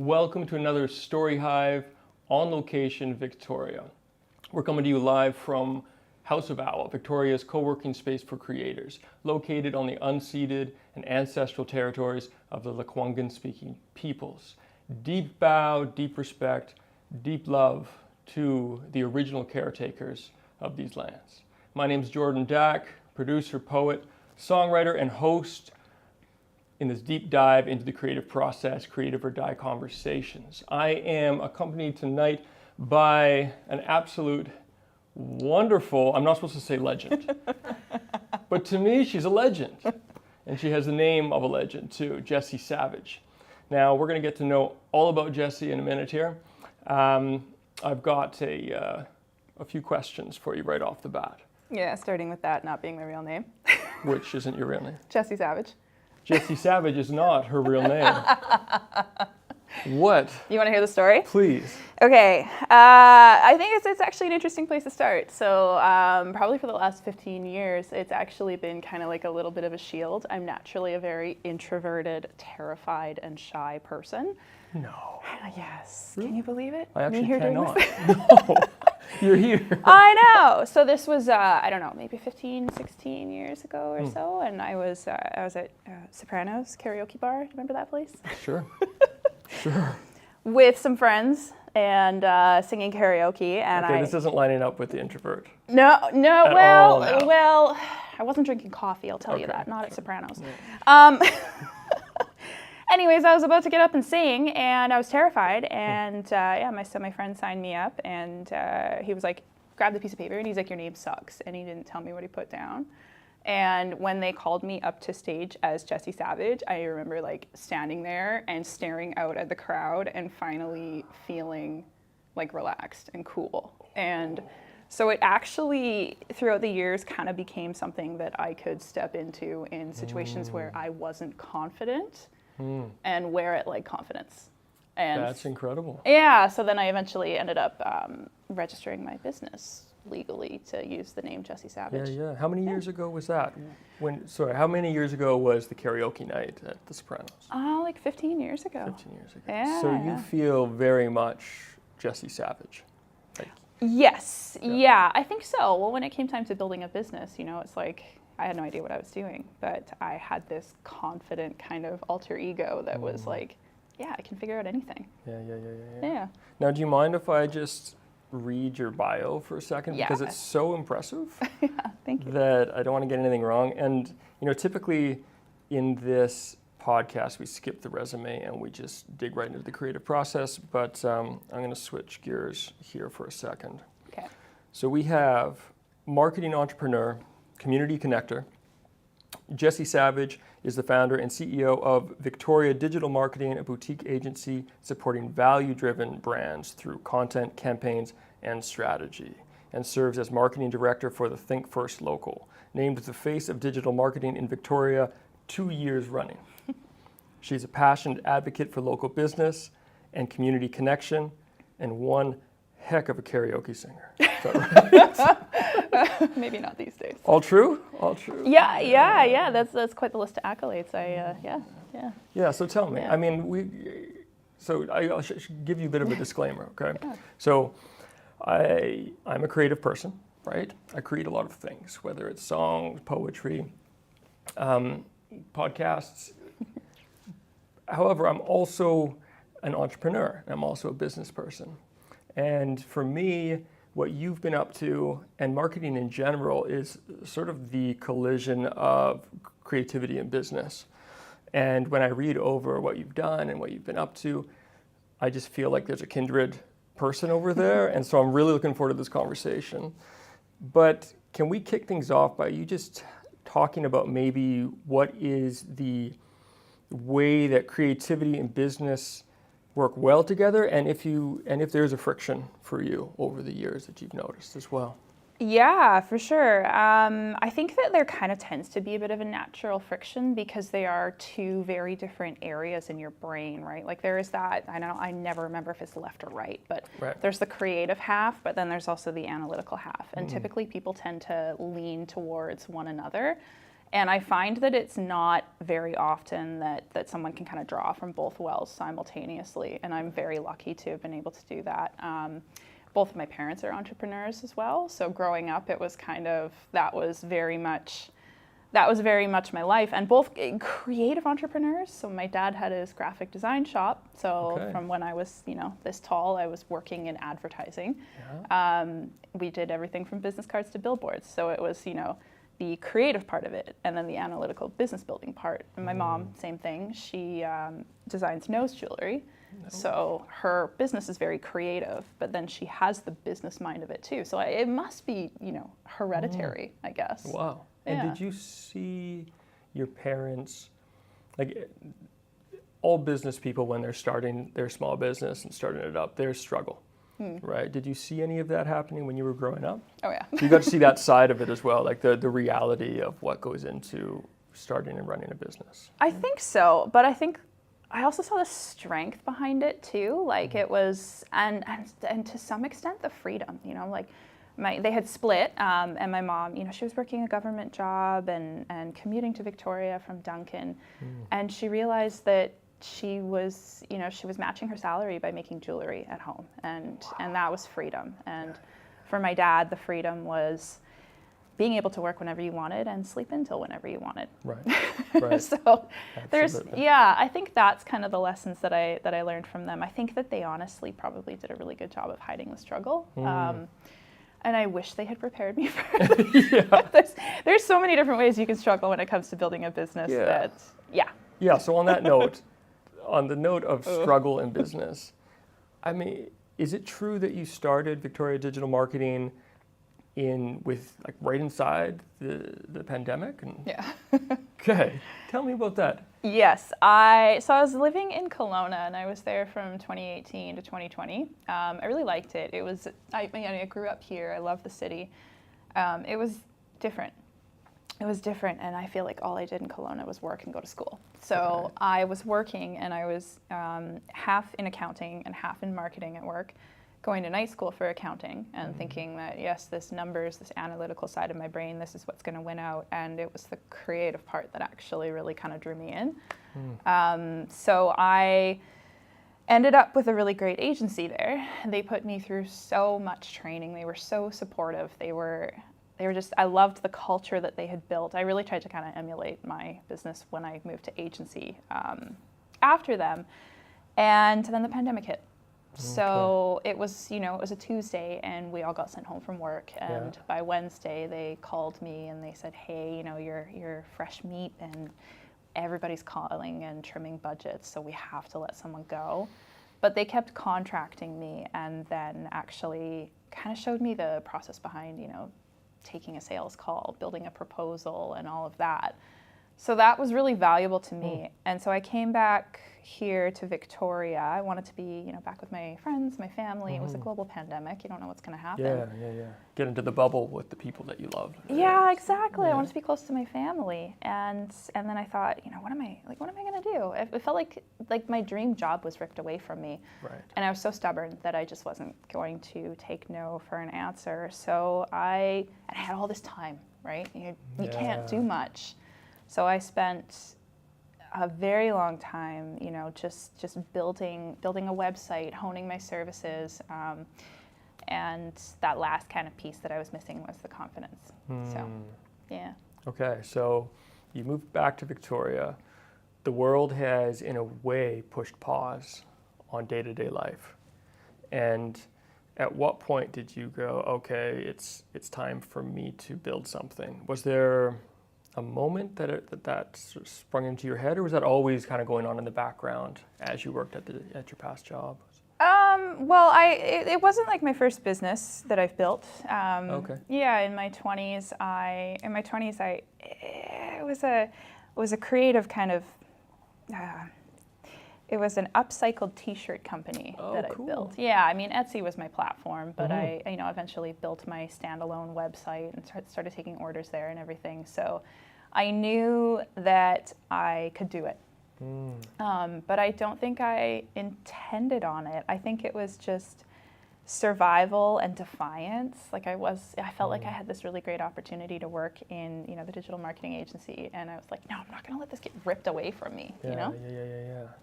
Welcome to another StoryHive On Location, Victoria. We're coming to you live from House of Owl, Victoria's co-working space for creators, located on the unceded and ancestral territories of the Lekwungen-speaking peoples. Deep bow, deep respect, deep love to the original caretakers of these lands. My name is Jordan Dack, producer, poet, songwriter, and host in this deep dive into the creative process, Creative or Die conversations. I am accompanied tonight by an absolute wonderful, I'm not supposed to say legend, but to me, she's a legend. And she has the name of a legend too, Jessy Savage. Now, we're gonna get to know all about Jessy in a minute here. I've got a few questions for you right off the bat. Yeah, starting with that not being my real name. Which isn't your real name? Jessy Savage. Jessy Savage is not her real name. What? You want to hear the story? Please. Okay, I think it's actually an interesting place to start. So probably for the last 15 years, it's actually been kind of like a little bit of a shield. I'm naturally a very introverted, terrified, and shy person. No. Yes. Really? Can you believe it? I actually Me here doing cannot. this? No. You're here. I know. So this was, I don't know, maybe 15, 16 years ago or so. And I was at Sopranos karaoke bar. Remember that place? Sure. Sure. With some friends and singing karaoke. And Okay, this isn't lining up with the introvert. No, At all now. well, I wasn't drinking coffee, I'll tell you that, not at Sopranos. Yeah. Anyways, I was about to get up and sing, and I was terrified, and my friend signed me up, and he was like, grabbed a piece of paper, and he's like, your name sucks, and he didn't tell me what he put down. And when they called me up to stage as Jessy Savage, I remember like standing there and staring out at the crowd and finally feeling like relaxed and cool. And so it actually, throughout the years, kind of became something that I could step into in situations where I wasn't confident and wear it like confidence. And That's incredible. yeah, so then I eventually ended up registering my business legally to use the name Jessy Savage. Yeah. How many years ago was that? How many years ago was the karaoke night at the Sopranos? Like 15 years ago. 15 years ago. Yeah. So you feel very much Jessy Savage. Like, Yes. Yeah, I think so. Well, when it came time to building a business, it's like I had no idea what I was doing, but I had this confident kind of alter ego that was like, yeah, I can figure out anything. Yeah. Now, do you mind if I just read your bio for a second? Yeah. Because it's so impressive. Yeah, thank you. That I don't want to get anything wrong. And, typically in this podcast, we skip the resume and we just dig right into the creative process. But I'm going to switch gears here for a second. Okay. So we have marketing entrepreneur, community connector. Jessy Savage is the founder and CEO of Victoria Digital Marketing, a boutique agency supporting value-driven brands through content, campaigns, and strategy, and serves as marketing director for the Think First Local, named the face of digital marketing in Victoria 2 years running. She's a passionate advocate for local business and community connection, and one heck of a karaoke singer. Is that right? Maybe not these days. All true? All true. Yeah. That's quite the list of accolades. Yeah. So tell me. Yeah. I mean, I should give you a bit of a disclaimer, okay? Yeah. So, I'm a creative person, right? I create a lot of things, whether it's songs, poetry, podcasts. However, I'm also an entrepreneur. I'm also a business person. And for me, what you've been up to and marketing in general is sort of the collision of creativity and business. And when I read over what you've done and what you've been up to, I just feel like there's a kindred person over there. And so I'm really looking forward to this conversation. But can we kick things off by you just talking about maybe what is the way that creativity and business work well together, and if there's a friction for you over the years that you've noticed as well? Yeah, for sure. I think that there kind of tends to be a bit of a natural friction because they are two very different areas in your brain, right? Like there is that, I never remember if it's left or right, but there's the creative half, but then there's also the analytical half. And typically people tend to lean towards one another. And I find that it's not very often that someone can kind of draw from both wells simultaneously. And I'm very lucky to have been able to do that. Both of my parents are entrepreneurs as well. So growing up, it was kind of, that was very much my life. And both creative entrepreneurs. So my dad had his graphic design shop. So from when I was, this tall, I was working in advertising. Yeah. We did everything from business cards to billboards. So it was, the creative part of it, and then the analytical business building part. And my mom, same thing. She designs nose jewelry. So her business is very creative, but then she has the business mind of it too. So it must be, hereditary, I guess. Wow. Yeah. And did you see your parents, like all business people, when they're starting their small business and starting it up, there's struggle. Right? Did you see any of that happening when you were growing up? Oh, yeah. So you got to see that side of it as well, like the reality of what goes into starting and running a business. I think so, but I think I also saw the strength behind it too. Like it was, and to some extent, the freedom. They had split, and my mom, she was working a government job and commuting to Victoria from Duncan, and she realized that she was matching her salary by making jewelry at home, and that was freedom. And for my dad, the freedom was being able to work whenever you wanted and sleep until whenever you wanted. Right. So I think that's kind of the lessons that I learned from them. I think that they honestly probably did a really good job of hiding the struggle. And I wish they had prepared me for it. There's so many different ways you can struggle when it comes to building a business. Yeah, so on that note, on the note of struggle in business, I mean, is it true that you started Victoria Digital Marketing right inside the pandemic? Yeah. Okay, tell me about that. Yes, I was living in Kelowna, and I was there from 2018 to 2020. I really liked it. I grew up here. I love the city. It was different. And I feel like all I did in Kelowna was work and go to school. So I was working, and I was half in accounting and half in marketing at work, going to night school for accounting and thinking that, yes, this analytical side of my brain, this is what's going to win out. And it was the creative part that actually really kind of drew me in. So I ended up with a really great agency there. They put me through so much training. They were so supportive. They were just, I loved the culture that they had built. I really tried to kind of emulate my business when I moved to agency after them. And then the pandemic hit. So it was a Tuesday, and we all got sent home from work. And by Wednesday, they called me and they said, hey, you're fresh meat, and everybody's calling and trimming budgets, so we have to let someone go. But they kept contracting me, and then actually kind of showed me the process behind, taking a sales call, building a proposal, and all of that. So that was really valuable to me. And so I came back here to Victoria. I wanted to be, back with my friends, my family. It was a global pandemic. You don't know what's going to happen. Yeah. Get into the bubble with the people that you love. Right? Yeah, exactly. I wanted to be close to my family. And then I thought, what am I going to do? It felt like my dream job was ripped away from me. Right. And I was so stubborn that I just wasn't going to take no for an answer. So I had all this time, right? You can't do much. So I spent a very long time, just building a website, honing my services, and that last kind of piece that I was missing was the confidence. So, yeah. Okay, so you moved back to Victoria. The world has, in a way, pushed pause on day-to-day life. And at what point did you go, okay, it's time for me to build something? Was there a moment that sort of sprung into your head, or was that always kind of going on in the background as you worked at your past job? Well, it wasn't like my first business that I've built. Okay. Yeah, in my 20s, it was a creative kind of. It was an upcycled T-shirt company that I built. Yeah, I mean, Etsy was my platform, but I eventually built my standalone website and started taking orders there and everything. So I knew that I could do it. But I don't think I intended on it. I think it was just survival and defiance. Like I felt like I had this really great opportunity to work in, the digital marketing agency, and I was like, no, I'm not going to let this get ripped away from me, Yeah.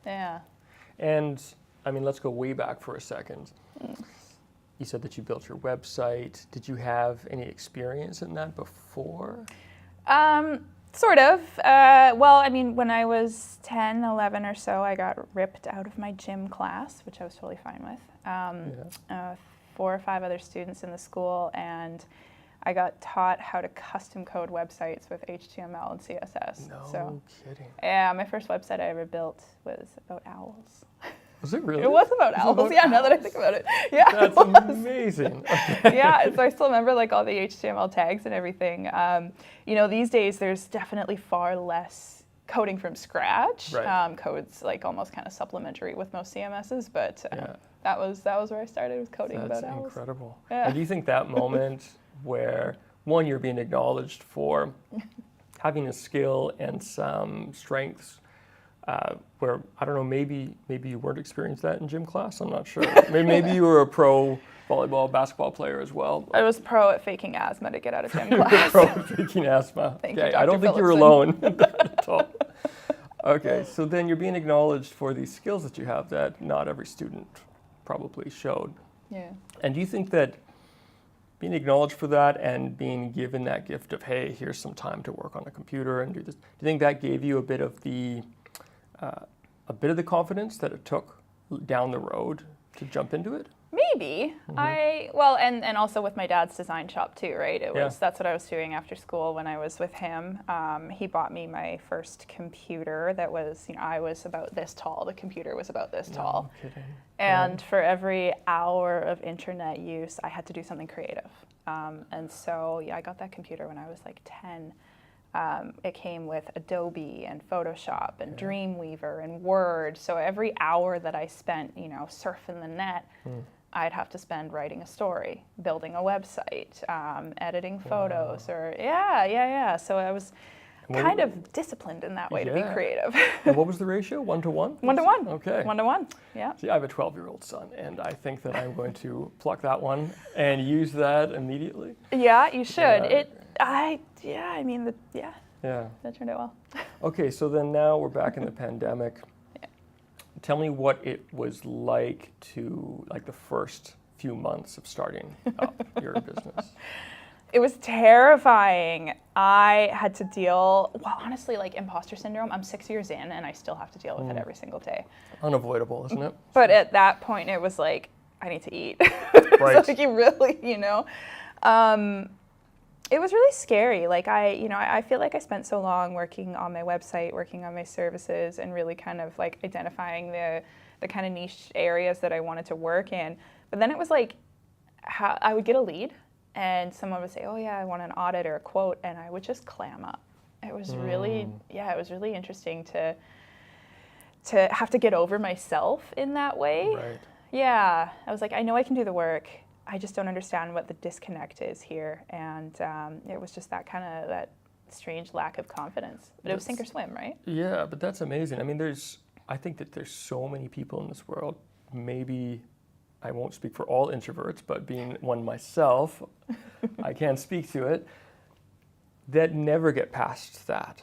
Yeah. And I mean, let's go way back for a second. You said that you built your website. Did you have any experience in that before? Sort of. Well, I mean, when I was 10, 11 or so, I got ripped out of my gym class, which I was totally fine with. 4 or 5 other students in the school, and I got taught how to custom code websites with HTML and CSS. No kidding. Yeah, my first website I ever built was about owls. Was it really? It was about owls. Yeah, now that I think about it. Yeah, that's amazing. Okay. Yeah, so I still remember like all the HTML tags and everything. These days there's definitely far less coding from scratch. Right. Code's like almost kind of supplementary with most CMSs, but that was where I started with coding about owls. That's incredible. Yeah. And do you think that moment where, one, you're being acknowledged for having a skill and some strengths, where, I don't know, maybe you weren't experienced that in gym class, I'm not sure. Maybe you were a pro volleyball, basketball player as well. I was pro at faking asthma to get out of gym class. Pro at faking asthma. Thank you, Okay, Dr. I don't think you're alone at all. Okay, so then you're being acknowledged for these skills that you have that not every student probably showed. Yeah. And do you think that being acknowledged for that and being given that gift of, hey, here's some time to work on a computer and do this, do you think that gave you a bit of the confidence that it took down the road to jump into it? Maybe. And also with my dad's design shop too, right? That's what I was doing after school when I was with him. He bought me my first computer that was, I was about this tall. The computer was about this tall. No kidding. And for every hour of internet use, I had to do something creative. And so, I got that computer when I was like 10. It came with Adobe and Photoshop and Dreamweaver and Word. So every hour that I spent, surfing the net, I'd have to spend writing a story, building a website, editing photos, So I was kind of disciplined in that way to be creative. And what was the ratio? 1 to 1? 1 to 1. Okay. 1 to 1. Yeah. See, I have a 12-year-old son, and I think that I'm going to pluck that one and use that immediately. Yeah, you should. Yeah. That turned out well. Okay, so then now we're back in the pandemic. Tell me what it was like the first few months of starting up your business. It was terrifying. I had to deal, honestly, like imposter syndrome. I'm 6 years in and I still have to deal with it every single day. Unavoidable, isn't it? But at that point, it was like, I need to eat. Right. So like you really, it was really scary. Like I feel like I spent so long working on my website, working on my services, and really kind of like identifying the kind of niche areas that I wanted to work in. But then it was like, I would get a lead and someone would say, oh yeah, I want an audit or a quote, and I would just clam up. It was really, it was really interesting to have to get over myself in that way. Right. Yeah, I was like, I know I can do the work. I just don't understand what the disconnect is here. And it was just that strange lack of confidence. But it was sink or swim, right? Yeah, but that's amazing. I mean, I think that there's so many people in this world, maybe I won't speak for all introverts, but being one myself, I can speak to it, that never get past that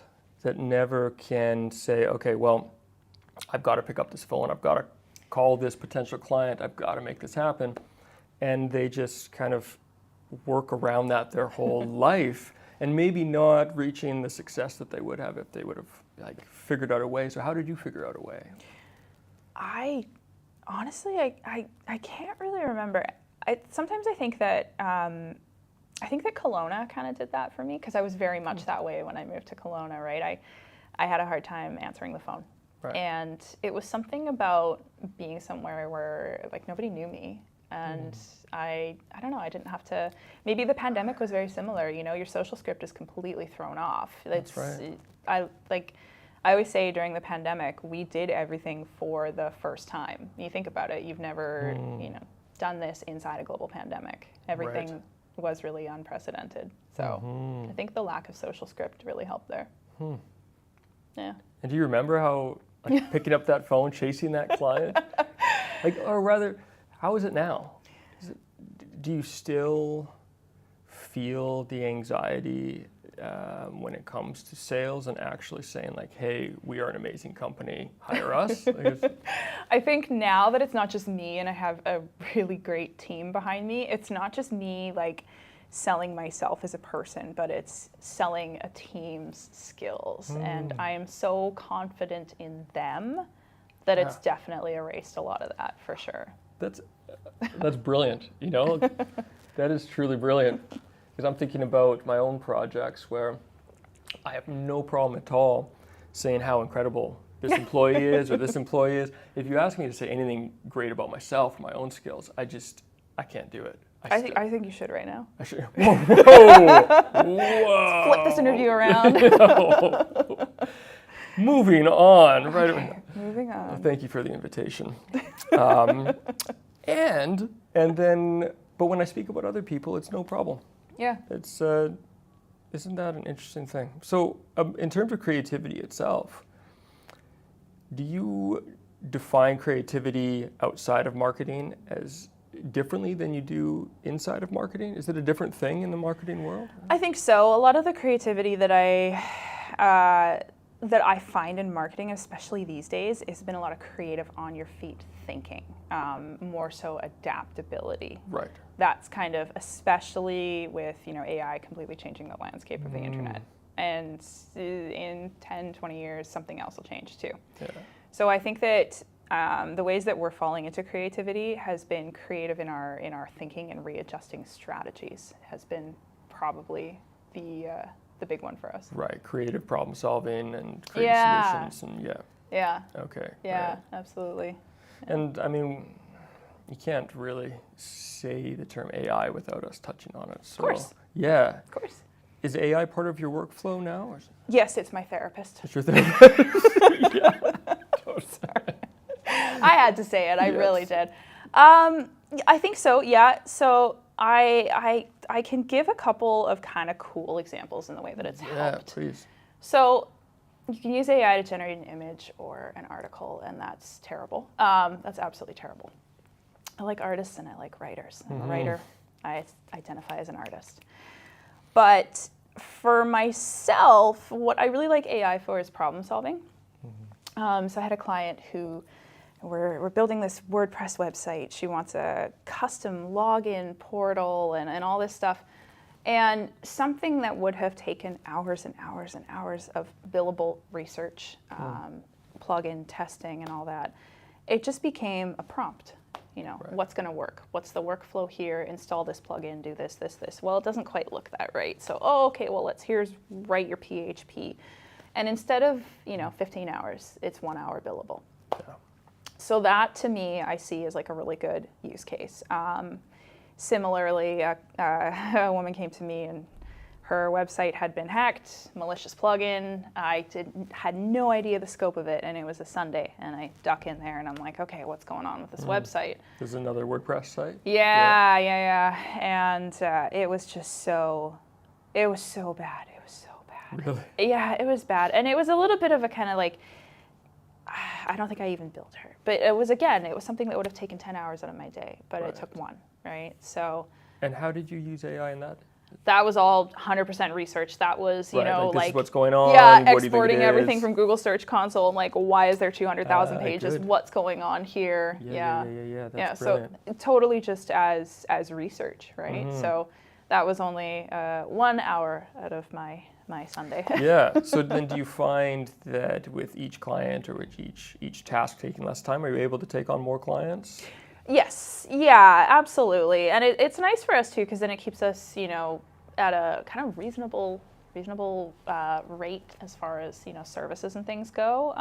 never can say, okay, well, I've got to pick up this phone, I've got to call this potential client, I've got to make this happen. And they just kind of work around that their whole life, and maybe not reaching the success that they would have if they would have figured out a way. So how did you figure out a way? I can't really remember. Sometimes I think that Kelowna kind of did that for me, because I was very much that way when I moved to Kelowna, right? I had a hard time answering the phone. Right. And it was something about being somewhere where like nobody knew me. And I don't know, I didn't have to, maybe the pandemic was very similar, your social script is completely thrown off. That's right. I always say during the pandemic, we did everything for the first time. You think about it, you've never, done this inside a global pandemic. Everything was really unprecedented. So I think the lack of social script really helped there. Yeah. And do you remember how, picking up that phone, chasing that client, or rather, how is it now? do you still feel the anxiety when it comes to sales and actually saying like, hey, we are an amazing company, hire us? I think now that it's not just me and I have a really great team behind me, it's not just me like selling myself as a person, but it's selling a team's skills. And I am so confident in them that it's definitely erased a lot of that for sure. That's brilliant, you know? That is truly brilliant. Because I'm thinking about my own projects where I have no problem at all saying how incredible this employee is or this employee is. If you ask me to say anything great about myself or my own skills, I can't do it. I think you should right now. I should. Whoa! Whoa! Flip this interview around. No. Moving on. Okay, Right. moving on. Thank you for the invitation. And then, but when I speak about other people, it's no problem. Yeah. It's isn't that an interesting thing? So, in terms of creativity itself, do you define creativity outside of marketing as differently than you do inside of marketing? Is it a different thing in the marketing world? I think so. A lot of the creativity that I find in marketing, especially these days, has been a lot of creative on your feet thinking, more so adaptability. Right. That's kind of, especially with AI completely changing the landscape of the internet. And in 10, 20 years, something else will change too. Yeah. So I think that the ways that we're falling into creativity has been creative in our thinking and readjusting strategies has been probably the big one for us. Right. Creative problem solving and creative solutions and Yeah. Okay. Yeah, Right. absolutely. And I mean, you can't really say the term AI without us touching on it. So, Of course. Yeah. Of course. Is AI part of your workflow now? Or is Yes, it's my therapist. it your therapist? Yeah. Sorry. I had to say it. I Yes. really did. I think so. Yeah. So I can give a couple of kind of cool examples in the way that it's Yeah, helped. please. So you can use AI to generate an image or an article, and that's terrible. That's absolutely terrible. I like artists and I like writers. I'm a writer. I identify as an artist. But for myself, what I really like AI for is problem solving. So I had a client who we're building this WordPress website. She wants a custom login portal and all this stuff. And something that would have taken hours and hours and hours of billable research, plugin testing and all that, it just became a prompt. Right. What's going to work? What's the workflow here? Install this plugin, do this, this, this. Well, it doesn't quite look that right. So, okay, well, here's write your PHP. And instead of, 15 hours, it's 1 hour billable. Yeah. So that, to me, I see as like a really good use case. Similarly, a woman came to me and her website had been hacked, malicious plugin. I had no idea the scope of it, and it was a Sunday, and I duck in there, and I'm like, okay, what's going on with this website? This is another WordPress site? Yeah. And it was just it was so bad. It was so bad. Really? Yeah, it was bad. And it was a little bit of a kind of like, I don't think I even billed her. But it was something that would have taken 10 hours out of my day, but it took 1, right? So. And how did you use AI in that? That was all 100% research. That was, Like this is what's going on. Yeah, what do you think exporting it everything is? from Google Search Console. I'm like, why is there 200,000 pages? Good. What's going on here? Yeah. That's brilliant. So totally just as research, right? So that was only 1 hour out of my Sunday. Yeah. So then do you find that with each client or with each task taking less time, are you able to take on more clients? Yes. Yeah, absolutely. And it's nice for us too, because then it keeps us, at a kind of reasonable rate as far as, services and things go.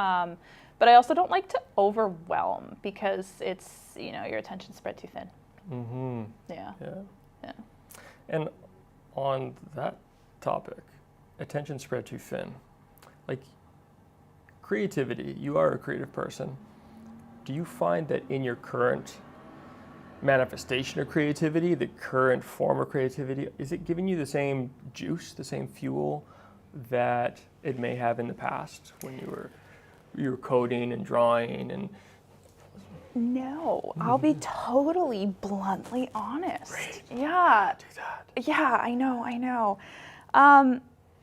But I also don't like to overwhelm because it's, your attention spread too thin. Mm-hmm. Yeah. And on that topic, attention spread too thin, like creativity, you are a creative person. Do you find that in your current manifestation of creativity, the current form of creativity, is it giving you the same juice, the same fuel that it may have in the past when you were coding and drawing and No, I'll be totally bluntly honest. Great. Yeah. Do that. Yeah, I know.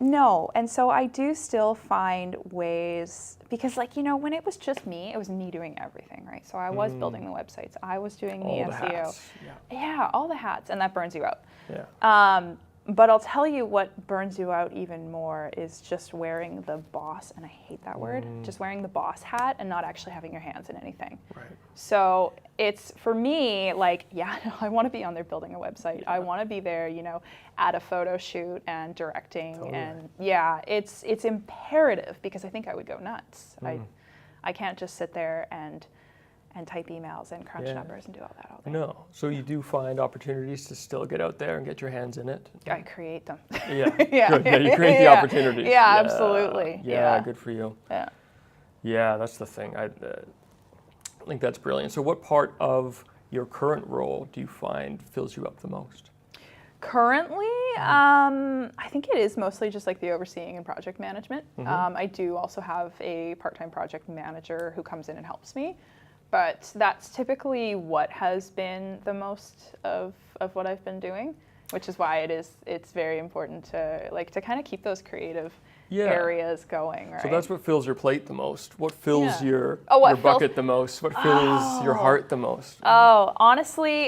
No, and so I do still find ways, because like, when it was just me, it was me doing everything, right? So I was building the websites, I was doing All the the SEO. hats. Yeah, all the hats, and that burns you out. Yeah. But I'll tell you what burns you out even more is just wearing the boss, and I hate that word, just wearing the boss hat and not actually having your hands in anything. Right. So it's, for me, like, I want to be on there building a website. Yeah. I want to be there, at a photo shoot and directing. Totally. And it's imperative, because I think I would go nuts. I can't just sit there and type emails and crunch numbers and do all that all day. No. So you do find opportunities to still get out there and get your hands in it? I create them. Yeah. Good. Yeah, you create the opportunities. Yeah, absolutely. Yeah, good for you. Yeah. Yeah, that's the thing. I think that's brilliant. So what part of your current role do you find fills you up the most? Currently, I think it is mostly just like the overseeing and project management. I do also have a part-time project manager who comes in and helps me. But that's typically what has been the most of what I've been doing, which is why it's very important to kind of keep those creative areas going, right? So that's what fills your plate the most. What fills your bucket the most? What fills your heart the most? Oh, honestly,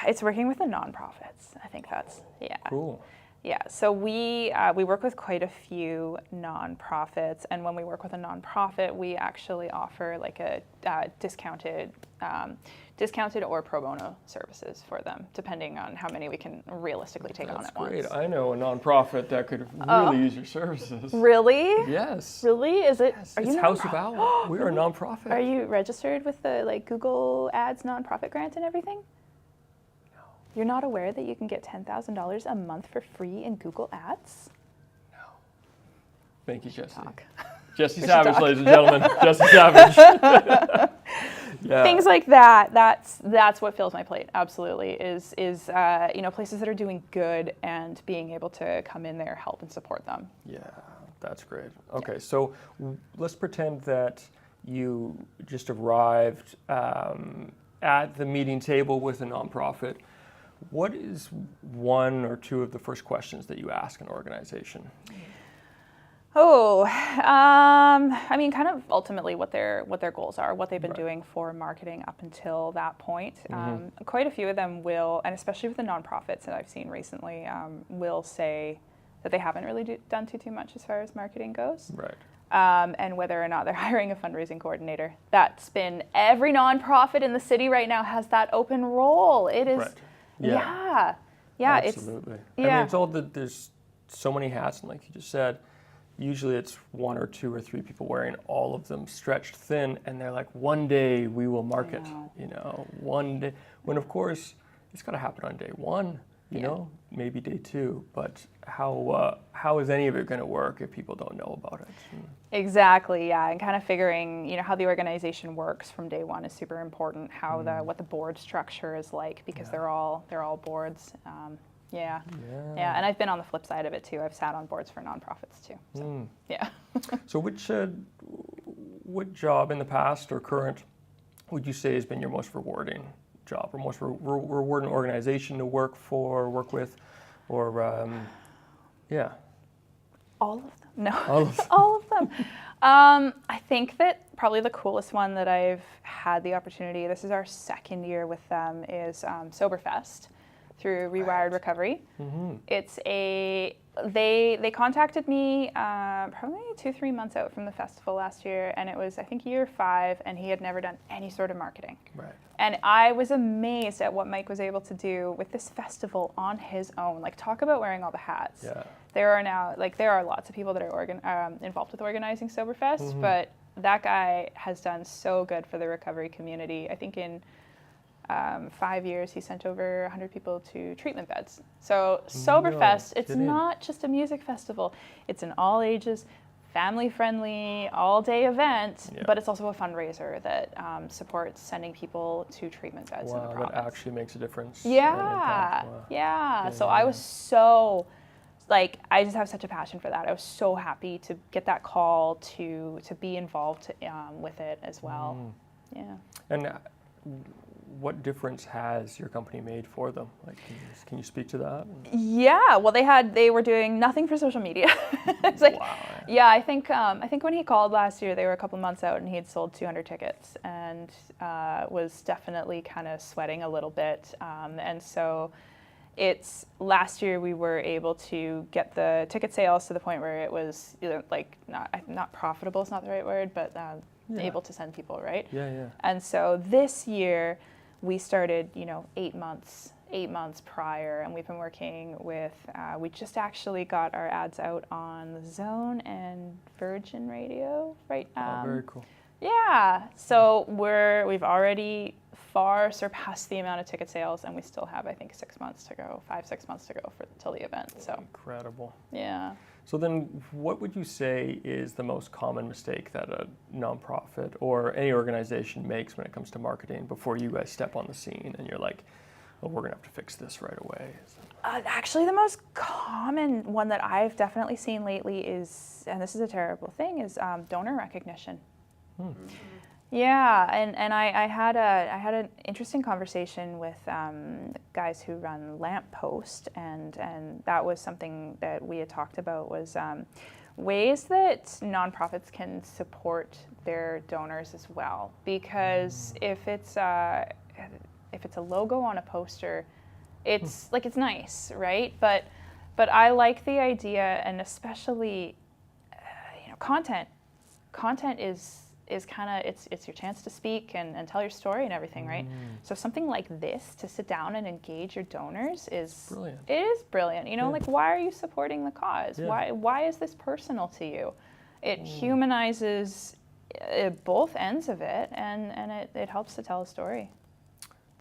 it's working with the nonprofits. I think that's, Cool. Yeah, so we work with quite a few nonprofits, and when we work with a nonprofit, we actually offer like a discounted or pro bono services for them, depending on how many we can realistically take on at once. That's great. I know a nonprofit that could really use your services. Really? Yes. Really? Is it? Yes. Are It's you House of Owl. We are a nonprofit. Are you registered with the Google Ads nonprofit grant and everything? You're not aware that you can get $10,000 a month for free in Google Ads? No. Thank you, Jessy. Jessy Savage, ladies and gentlemen. Jessy Savage. Yeah. Things like that. That's what fills my plate. Absolutely, is places that are doing good and being able to come in there, help and support them. Yeah, that's great. Okay, so let's pretend that you just arrived at the meeting table with a nonprofit. What is one or two of the first questions that you ask an organization? Oh, I mean, kind of ultimately what their goals are, what they've been doing for marketing up until that point. Quite a few of them will, and especially with the nonprofits that I've seen recently, will say that they haven't really done too much as far as marketing goes. Right. And whether or not they're hiring a fundraising coordinator. That's been, every nonprofit in the city right now has that open role. It is. Right. Yeah. Absolutely. I mean, it's all there's so many hats, and like you just said, usually it's one or two or three people wearing all of them stretched thin, and they're like, one day we will market, one day. When of course it's got to happen on day one, you know, maybe day two. But how is any of it going to work if people don't know about it? Exactly, yeah, and kind of figuring, how the organization works from day one is super important. How what the board structure is like, because they're all boards. Yeah, and I've been on the flip side of it too. I've sat on boards for nonprofits too. So, yeah. So what job in the past or current would you say has been your most rewarding job, or most rewarding organization to work with, or All of them? No. All of them. All of them. I think that probably the coolest one that I've had the opportunity, this is our second year with them, is Soberfest through Rewired Recovery. It's they contacted me probably 2-3 months out from the festival last year, and it was, I think, year 5, and he had never done any sort of marketing. Right. And I was amazed at what Mike was able to do with this festival on his own. Like, talk about wearing all the hats. Yeah. There are lots of people that are involved with organizing Soberfest, but that guy has done so good for the recovery community. I think in 5 years, he sent over 100 people to treatment beds. So Soberfest, it's not just a music festival. It's an all ages, family-friendly, all-day event, but it's also a fundraiser that supports sending people to treatment beds in the province. That actually makes a difference. Yeah. So I was so, I just have such a passion for that. I was so happy to get that call to be involved with it as well. Yeah. And what difference has your company made for them? Like, can you speak to that? Yeah, well, they were doing nothing for social media. It's like, Wow. yeah, I think when he called last year, they were a couple months out, and he had sold 200 tickets, and was definitely kind of sweating a little bit. And so, it's last year we were able to get the ticket sales to the point where it was like not profitable. It's not the right word, but able to send people, right? Yeah. And so this year, we started, 8 months prior, and we've been working with, we just actually got our ads out on The Zone and Virgin Radio, right? Oh, very cool. Yeah, so we've already far surpassed the amount of ticket sales, and we still have, I think, 6 months to go, 5-6 months to go till the event. So Incredible. yeah. So then, what would you say is the most common mistake that a nonprofit or any organization makes when it comes to marketing before you guys step on the scene and you're like, well, we're going to have to fix this right away? Actually, the most common one that I've definitely seen lately is, and this is a terrible thing, is donor recognition. Yeah, and I had an interesting conversation with guys who run Lamppost, and that was something that we had talked about was ways that nonprofits can support their donors as well. Because if it's a logo on a poster, it's like, it's nice, right? But I like the idea, and especially content. Content is kind of, it's your chance to speak and tell your story and everything, right? So something like this, to sit down and engage your donors, is brilliant. It is brilliant. Like, why are you supporting the cause? Yeah. Why is this personal to you? It humanizes both ends of it, and it helps to tell a story.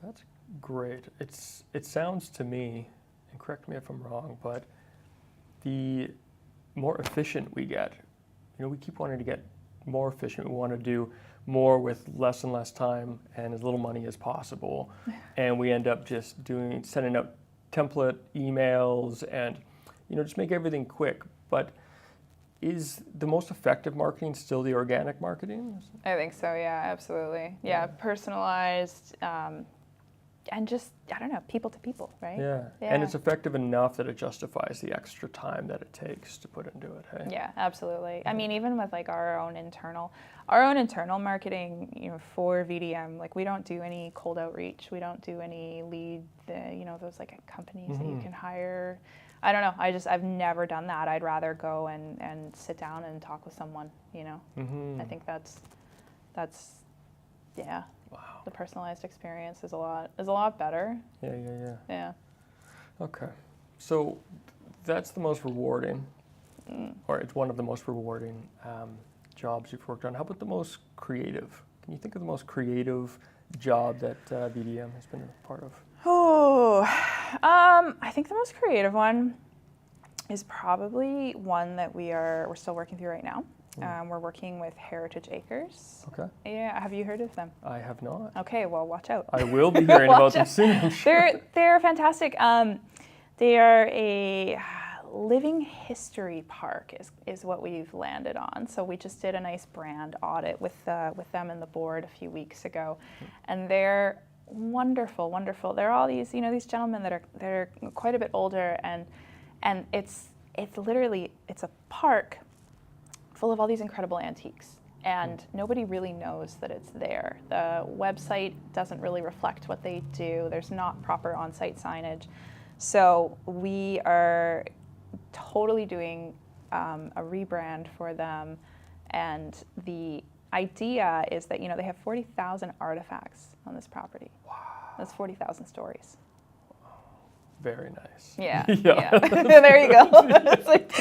That's great. It sounds to me, and correct me if I'm wrong, but the more efficient we get, we keep wanting to get more efficient. We want to do more with less and less time and as little money as possible. And we end up just sending out template emails and, just make everything quick. But is the most effective marketing still the organic marketing? I think so, yeah, absolutely. Yeah, personalized, and just, I don't know, people to people, right? Yeah. And it's effective enough that it justifies the extra time that it takes to put into it, hey? Yeah, absolutely. I mean, even with like our own internal marketing, for VDM, like, we don't do any cold outreach. We don't do any lead, those like companies that you can hire. I don't know. I've never done that. I'd rather go and sit down and talk with someone, I think that's yeah. Wow. The personalized experience is a lot better. Yeah. Okay. So that's the most rewarding, or it's one of the most rewarding jobs you've worked on. How about the most creative? Can you think of the most creative job that VDM has been a part of? Oh, I think the most creative one is probably one that we're still working through right now. We're working with Heritage Acres. Okay. Yeah, have you heard of them? I have not. Okay, well, watch out. I will be hearing about them soon, I'm sure. They're fantastic. They are a living history park is what we've landed on. So we just did a nice brand audit with them and the board a few weeks ago, and they're wonderful. They're all these these gentlemen that are quite a bit older, and it's literally, it's a park full of all these incredible antiques, and nobody really knows that it's there. The website doesn't really reflect what they do. There's not proper on-site signage. So we are totally doing a rebrand for them, and the idea is that they have 40,000 artifacts on this property. Wow. That's 40,000 stories. Very nice. Yeah. There you go. It's like,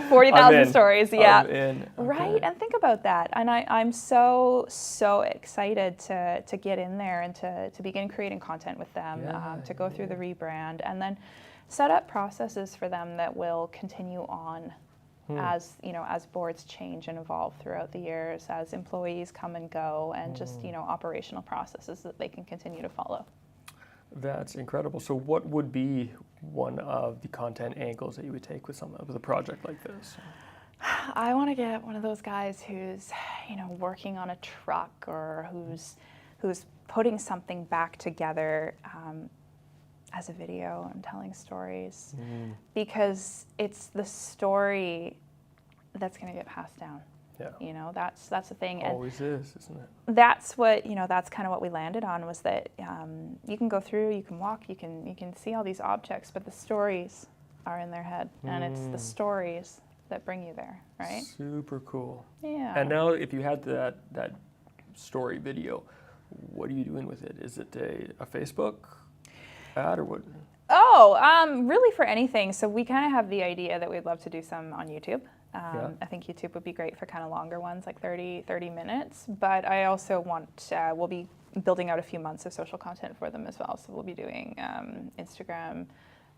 40,000 stories. Yeah. I'm in. Okay. Right. And think about that. And I'm so excited to get in there and to begin creating content with them, to go through the rebrand, and then set up processes for them that will continue on as boards change and evolve throughout the years, as employees come and go, and just operational processes that they can continue to follow. That's incredible. So what would be one of the content angles that you would take with a project like this? I want to get one of those guys who's, working on a truck or who's putting something back together as a video and telling stories, because it's the story that's going to get passed down. Yeah. That's the thing. Always is, isn't it? That's what, that's kind of what we landed on, was that you can go through, you can walk, you can see all these objects, but the stories are in their head, and it's the stories that bring you there, right? Super cool. Yeah. And now, if you had that story video, what are you doing with it? Is it a Facebook ad or what? Really for anything. So we kind of have the idea that we'd love to do some on YouTube. I think YouTube would be great for kind of longer ones, like 30 minutes. But I also want, we'll be building out a few months of social content for them as well. So we'll be doing Instagram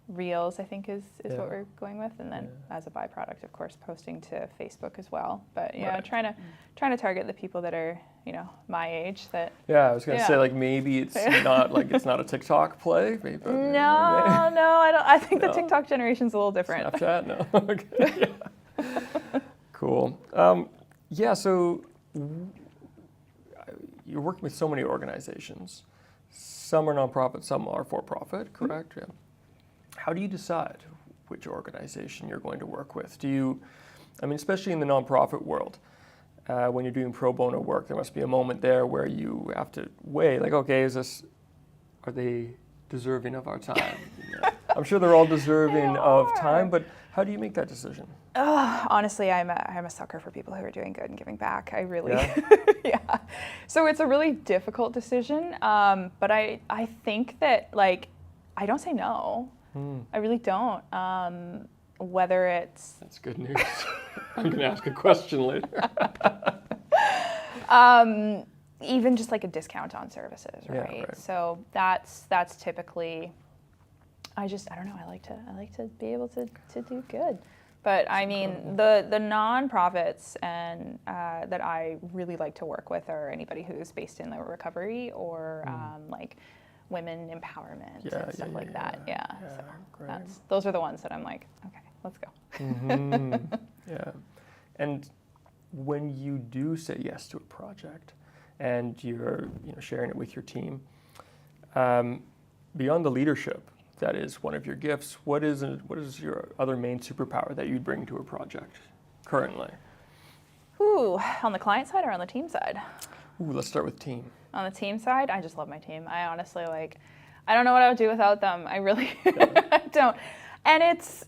Reels, I think is what we're going with. And then as a byproduct, of course, posting to Facebook as well. But trying to target the people that are, my age. That I was gonna say, like, maybe it's not a TikTok play. Maybe, no, I don't. I think the TikTok generation's a little different. Snapchat, no. Okay. Yeah. Cool. So you're working with so many organizations. Some are nonprofit, some are for-profit, correct? Yeah. How do you decide which organization you're going to work with? Especially in the nonprofit world, when you're doing pro bono work, there must be a moment there where you have to weigh, like, okay, are they deserving of our time? I'm sure they're all deserving of time, but how do you make that decision? Honestly, I'm a sucker for people who are doing good and giving back. I really, So it's a really difficult decision, but I think that, like, I don't say no. I really don't. Whether it's... That's good news. I'm going to ask a question later. Even just like a discount on services, right? Yeah, right. So that's typically... I don't know. I like to be able to do good. But I mean, the nonprofits and that I really like to work with are anybody who's based in the recovery or like women empowerment and stuff like that. Yeah. So great. those are the ones that I'm like, okay, let's go. Yeah. And when you do say yes to a project and you're sharing it with your team, beyond the leadership, that is one of your gifts, what is your other main superpower that you'd bring to a project currently? Ooh, on the client side or on the team side? Ooh, let's start with team. On the team side, I just love my team. I honestly, I don't know what I would do without them. I really don't. And it's,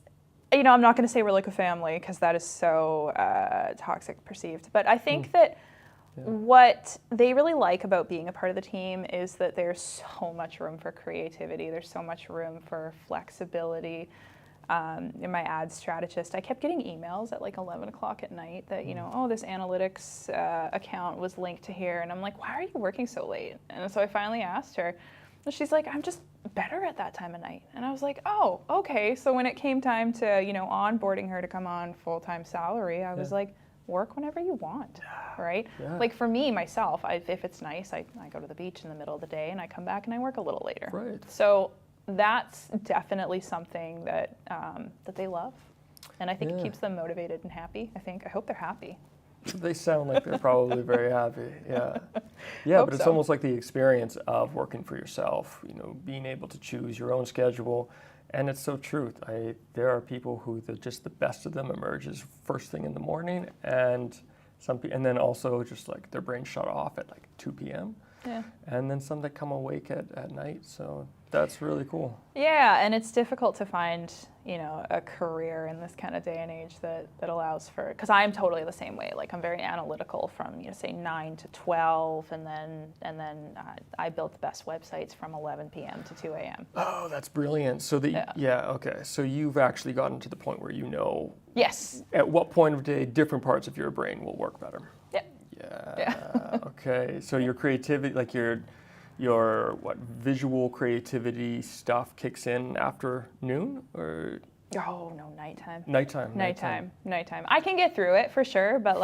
I'm not going to say we're like a family because that is so toxic perceived. But I think that what they really like about being a part of the team is that there's so much room for creativity. There's so much room for flexibility. In my ad strategist, I kept getting emails at like 11 o'clock at night that, this analytics account was linked to here. And I'm like, why are you working so late? And so I finally asked her. And she's like, I'm just better at that time of night. And I was like, oh, okay. So when it came time to, onboarding her to come on full-time salary, I was like, work whenever you want, right? Yeah. Like for me, myself, if it's nice, I go to the beach in the middle of the day and I come back and I work a little later. Right. So that's definitely something that that they love, and I think it keeps them motivated and happy. I hope they're happy. They sound like they're probably very happy. Yeah. But it's almost like the experience of working for yourself. Being able to choose your own schedule, and it's so true. There are people who just the best of them emerges first thing in the morning, and then also just like their brain shut off at like 2 p.m. Yeah. And then some that come awake at night. So that's really cool. Yeah, and it's difficult to find, a career in this kind of day and age that allows for, because I'm totally the same way. Like I'm very analytical from, say 9 to 12, and then I built the best websites from 11 p.m. to 2 a.m. Oh, that's brilliant. So okay. So you've actually gotten to the point where Yes. At what point of day different parts of your brain will work better. Yeah. Yeah. Okay. So your creativity, like your visual creativity stuff kicks in after noon, or? Oh no, nighttime. Nighttime. I can get through it for sure, but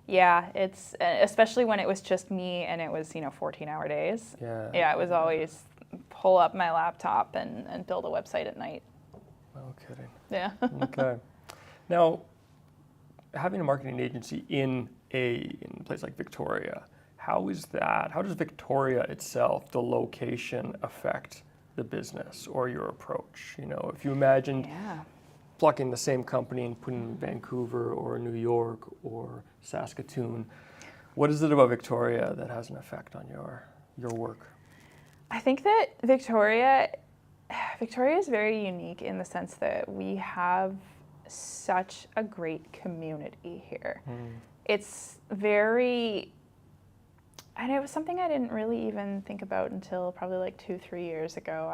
it's especially when it was just me and it was 14-hour days. Yeah. It was always pull up my laptop and build a website at night. No kidding. Yeah. Okay. Now, having a marketing agency in a place like Victoria, how does Victoria itself, the location, affect the business or your approach? You know, if you imagined plucking the same company and putting it in Vancouver or New York or Saskatoon, what is it about Victoria that has an effect on your work? I think that Victoria is very unique in the sense that we have such a great community here. It's very, and it was something I didn't really even think about until probably like 2-3 years ago.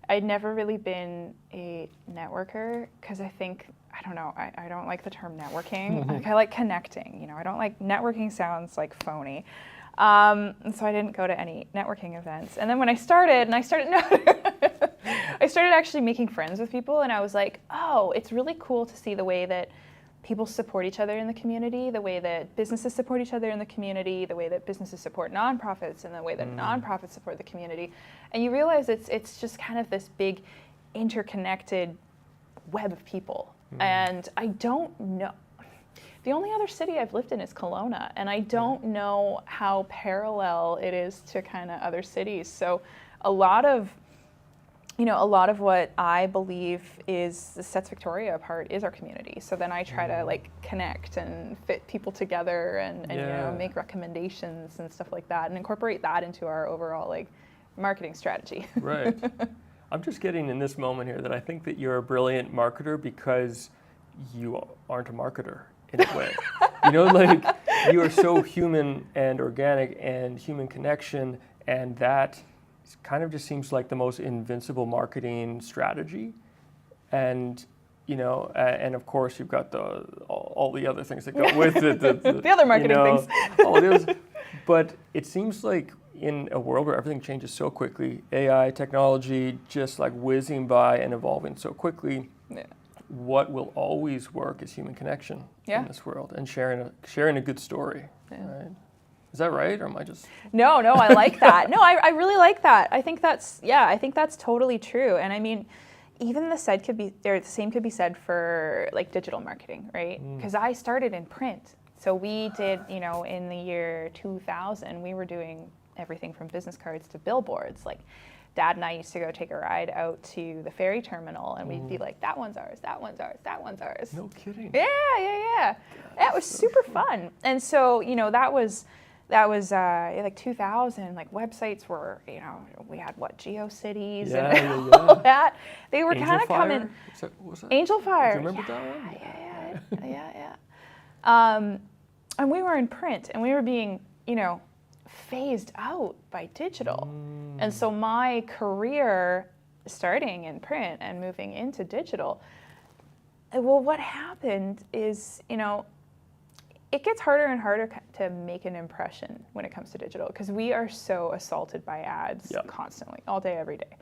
I'd never really been a networker because I don't like the term networking. Like, I like connecting, you know, I don't like networking, sounds like phony. And so I didn't go to any networking events. And then when I started actually making friends with people, and I was like, oh, it's really cool to see the way that people support each other in the community, the way that businesses support each other in the community, the way that businesses support nonprofits, and the way that nonprofits support the community. And you realize it's just kind of this big interconnected web of people. And I don't know. The only other city I've lived in is Kelowna, and I don't know how parallel it is to kind of other cities. So a lot of what I believe sets Victoria apart is our community. So then I try to like connect and fit people together and you know, make recommendations and stuff like that and incorporate that into our overall like marketing strategy. Right. I'm just getting in this moment here that I think that you're a brilliant marketer because you aren't a marketer in a way. You know, like you are so human and organic and human connection, and that kind of just seems like the most invincible marketing strategy. And you know, and of course you've got all the other things that go with it. The other marketing things. All the others. But it seems like in a world where everything changes so quickly, AI, technology, just like whizzing by and evolving so quickly, what will always work is human connection in this world and sharing a good story. Right? Is that right, or am I just? No, I like that. No, I really like that. I think that's totally true. And I mean, even the same could be said for like digital marketing, right? Because I started in print. So we did, you know, in the year 2000, we were doing everything from business cards to billboards. Like Dad and I used to go take a ride out to the ferry terminal, and we'd be like, that one's ours, that one's ours, that one's ours. No kidding. Yeah. That was super fun. And so, you know, that was like 2000. Like websites were, you know, we had GeoCities and all that. They were kind of coming. Was that? Angel Fire. Do you remember that one? Yeah. And we were in print, and we were being, you know, phased out by digital. And so my career starting in print and moving into digital, well, what happened is, you know, it gets harder and harder to make an impression when it comes to digital because we are so assaulted by ads constantly, all day, every day.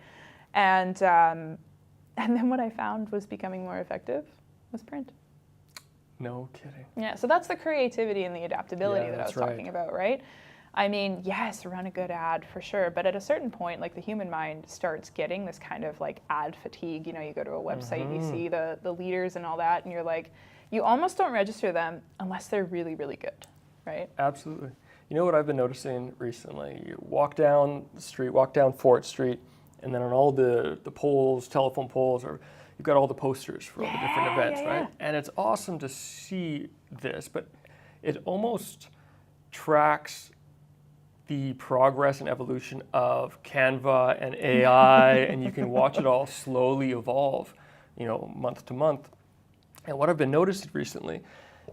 And then what I found was becoming more effective was print. No kidding. Yeah, so that's the creativity and the adaptability that I was talking about, right? I mean, yes, run a good ad for sure, but at a certain point, like the human mind starts getting this kind of like ad fatigue. You know, you go to a website, you see the leaders and all that, and you're like, you almost don't register them unless they're really, really good, right? Absolutely. You know what I've been noticing recently? You walk down the street, walk down Fort Street, and then on all the poles, telephone poles, or you've got all the posters for all the different events, right? And it's awesome to see this, but it almost tracks the progress and evolution of Canva and AI, and you can watch it all slowly evolve, you know, month to month. And what I've been noticing recently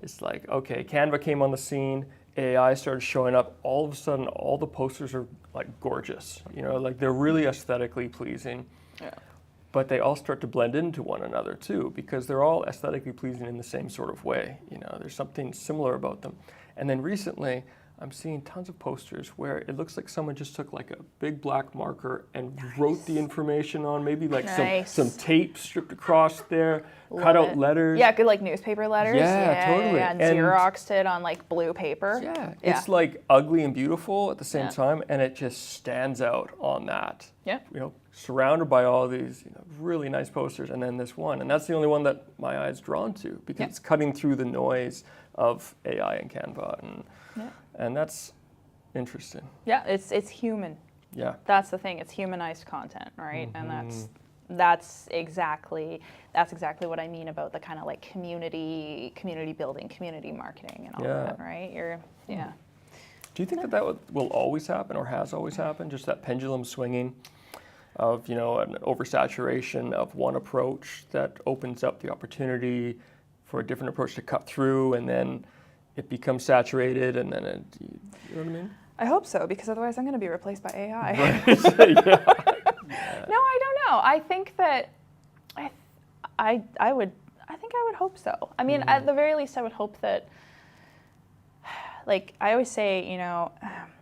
is like, okay, Canva came on the scene, AI started showing up, all of a sudden all the posters are like gorgeous, you know, like they're really aesthetically pleasing. Yeah. But they all start to blend into one another too, because they're all aesthetically pleasing in the same sort of way. You know, there's something similar about them. And then recently, I'm seeing tons of posters where it looks like someone just took like a big black marker and wrote the information on, maybe like some tape stripped across there, cut out letters. Yeah, good like newspaper letters. Yeah, totally. Yeah, and Xeroxed it on like blue paper. Yeah, it's like ugly and beautiful at the same time, and it just stands out on that. Yeah. You know, surrounded by all these really nice posters, and then this one, and that's the only one that my eye's drawn to because it's cutting through the noise of AI and Canva, and that's interesting. Yeah, it's human. Yeah, that's the thing. It's humanized content, right? And that's exactly what I mean about the kind of like community building, community marketing, and all of that, right? Do you think that will always happen, or has always happened? Just that pendulum swinging of an oversaturation of one approach that opens up the opportunity for a different approach to cut through, and then it becomes saturated, and then you know what I mean? I hope so, because otherwise I'm going to be replaced by AI. Right. No, I don't know. I think that I would hope so. I mean, at the very least, I would hope that, like I always say,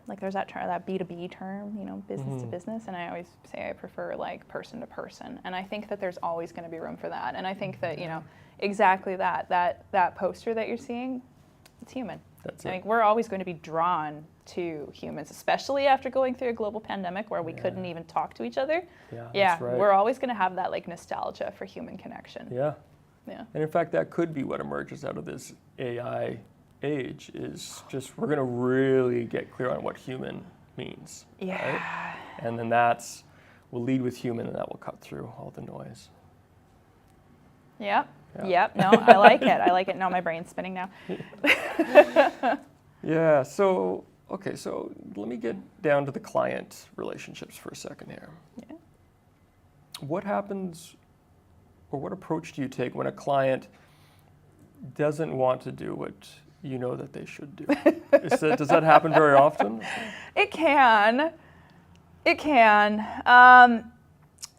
like there's that term, that B2B term, business to business, and I always say I prefer like person to person, and I think that there's always going to be room for that, and I think that exactly that poster that you're seeing, it's human. That's I think we're always going to be drawn to humans, especially after going through a global pandemic where we couldn't even talk to each other. That's right. We're always going to have that like nostalgia for human connection. Yeah. And in fact, that could be what emerges out of this AI age, is just we're going to really get clear on what human means. Yeah. Right? And then we'll lead with human, and that will cut through all the noise. Yep. No, I like it. I like it. No, my brain's spinning now. Yeah. So let me get down to the client relationships for a second here. Yeah. What happens, or what approach do you take when a client doesn't want to do what you know that they should do? Does that happen very often? It can.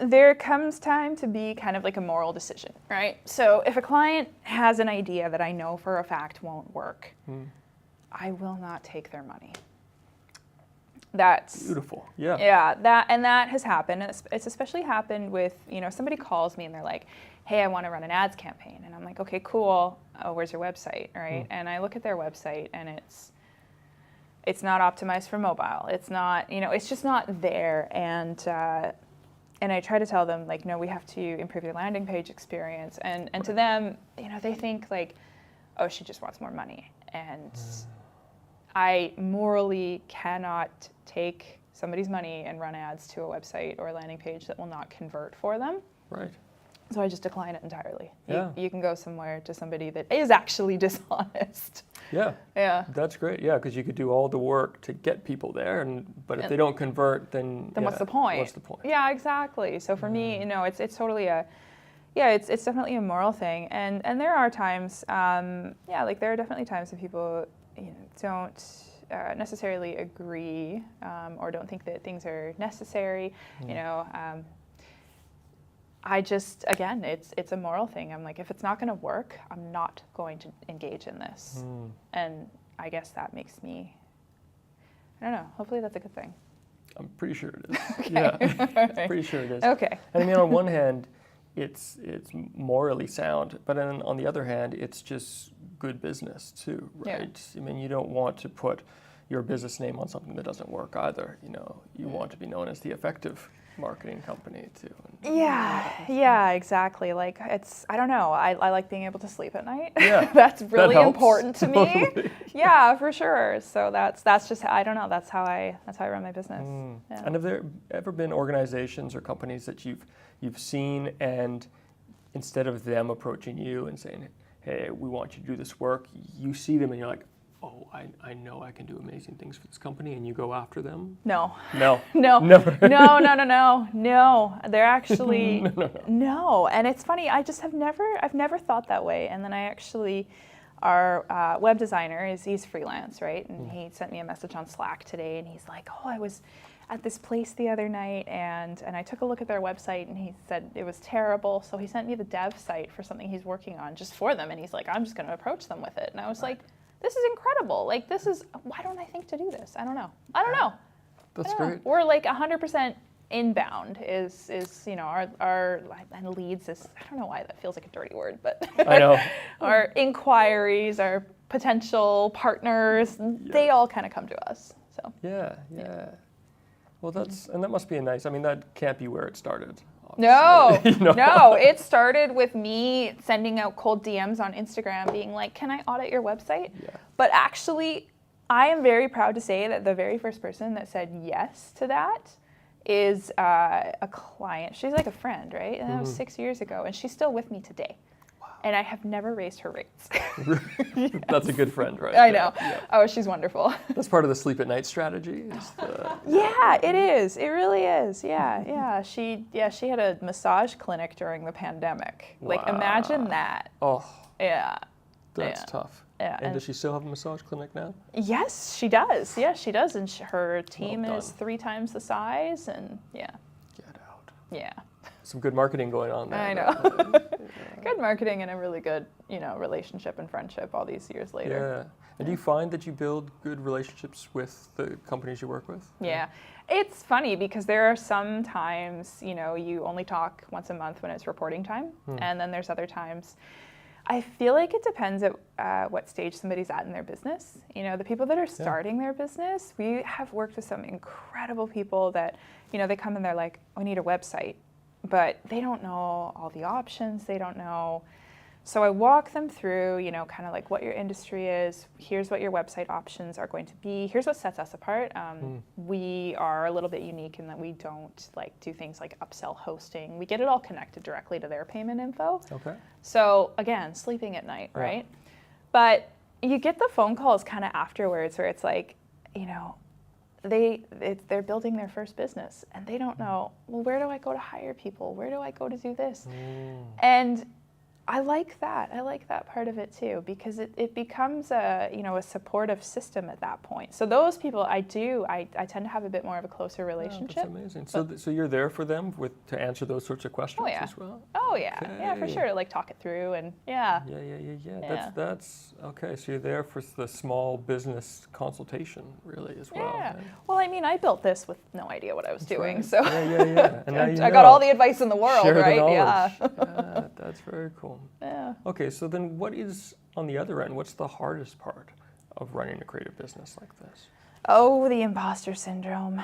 There comes time to be kind of like a moral decision, right? So if a client has an idea that I know for a fact won't work, I will not take their money. That's beautiful. Yeah. Yeah, that has happened. It's especially happened with, somebody calls me and they're like, hey, I want to run an ads campaign. And I'm like, okay, cool. Oh, where's your website, right? And I look at their website and it's not optimized for mobile. It's not, it's just not there. And I try to tell them, like, no, we have to improve your landing page experience. And to them, they think like, oh, she just wants more money. And I morally cannot take somebody's money and run ads to a website or a landing page that will not convert for them. Right. So I just decline it entirely. Yeah. You can go somewhere to somebody that is actually dishonest. Yeah. Yeah. That's great. Yeah, because you could do all the work to get people there, but if they don't convert, then what's the point? What's the point? Yeah, exactly. So for me, it's totally it's definitely a moral thing, and there are times, like there are definitely times when people don't necessarily agree or don't think that things are necessary. I just, again, it's a moral thing. I'm like, if it's not going to work, I'm not going to engage in this. And I guess that makes me, I don't know, hopefully that's a good thing. I'm pretty sure it is. Okay. Yeah, pretty sure it is. Okay. And I mean, on one hand, it's morally sound, but then on the other hand, it's just good business too, right? Yeah. I mean, you don't want to put your business name on something that doesn't work either. You want to be known as the effective marketing company too. Yeah, exactly. Like I don't know. I like being able to sleep at night. Yeah, that's really important to totally. Me. Yeah, for sure. So that's just, I don't know. That's how I run my business. Yeah. And have there ever been organizations or companies that you've seen, and instead of them approaching you and saying, hey, we want you to do this work, you see them and you're like, oh, I know I can do amazing things for this company, and you go after them? No. No. Never. No. They're actually, no. And it's funny, I've never thought that way. And then I actually, our web designer, he's freelance, right? And he sent me a message on Slack today, and he's like, oh, I was at this place the other night, and I took a look at their website, and he said it was terrible. So he sent me the dev site for something he's working on just for them. And he's like, I'm just going to approach them with it. And I was like, this is incredible. Like, why don't I think to do this? I don't know. That's great. We're like 100% inbound is our and leads is, I don't know why that feels like a dirty word, but I know. Our inquiries, our potential partners, they all kind of come to us. So Yeah. Well, that must be a nice. I mean, that can't be where it started. No, You know? no. It started with me sending out cold DMs on Instagram being like, can I audit your website? Yeah. But actually, I am very proud to say that the very first person that said yes to that is a client. She's like a friend, right? And that was 6 years ago, and she's still with me today. Wow. And I have never raised her rates. Yes. That's a good friend, right? I know. Yeah. Oh, she's wonderful. That's part of the sleep at night strategy. Yeah, it is. It really is. Yeah. She had a massage clinic during the pandemic. Like, imagine that. Oh. Yeah. That's tough. Yeah. And does she still have a massage clinic now? Yes, she does. Yeah, she does. And her team Well is 3 times the size. And yeah. Get out. Yeah. Some good marketing going on there. I know. Good marketing and a really good, relationship and friendship all these years later. Yeah. And do you find that you build good relationships with the companies you work with? Yeah. It's funny because there are some times, you only talk once a month when it's reporting time. And then there's other times. I feel like it depends at what stage somebody's at in their business. The people that are starting their business, we have worked with some incredible people that, they come and they're like, I need a website, but they don't know all the options. They don't know. So I walk them through, kind of like what your industry is. Here's what your website options are going to be. Here's what sets us apart. We are a little bit unique in that we don't do things like upsell hosting. We get it all connected directly to their payment info. Okay. So again, sleeping at night, right? But you get the phone calls kind of afterwards where it's like, they're building their first business and they don't know, well, where do I go to hire people? Where do I go to do this? And I like that. I like that part of it too, because it becomes a supportive system at that point. So those people, I tend to have a bit more of a closer relationship. That's amazing. So you're there for them to answer those sorts of questions as well? Oh yeah. Okay. Yeah, for sure. Like talk it through and yeah. Yeah. That's okay. So you're there for the small business consultation really as well. Yeah. Right? Well, I mean, I built this with no idea what I was doing. Right. So Yeah. And now I got all the advice in the world, Share right? the knowledge. Yeah. That's very cool. Yeah. Okay, so then what is, on the other end, what's the hardest part of running a creative business like this? Oh, the imposter syndrome.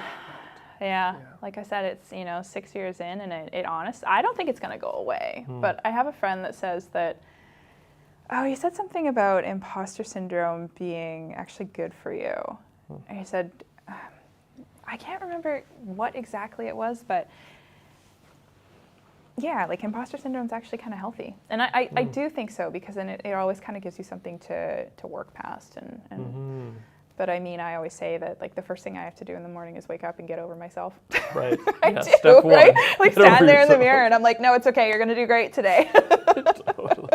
Yeah. Like I said, it's, 6 years in and I don't think it's going to go away. But I have a friend that says that, he said something about imposter syndrome being actually good for you. And he said, I can't remember what exactly it was, but yeah, like imposter syndrome is actually kind of healthy. And I do think so, because then it always kind of gives you something to work past. But I mean, I always say that like the first thing I have to do in the morning is wake up and get over myself. Right. I do, step one. Right? Like Get stand there in the yourself. mirror and I'm like, no, it's okay. You're going to do great today. Totally.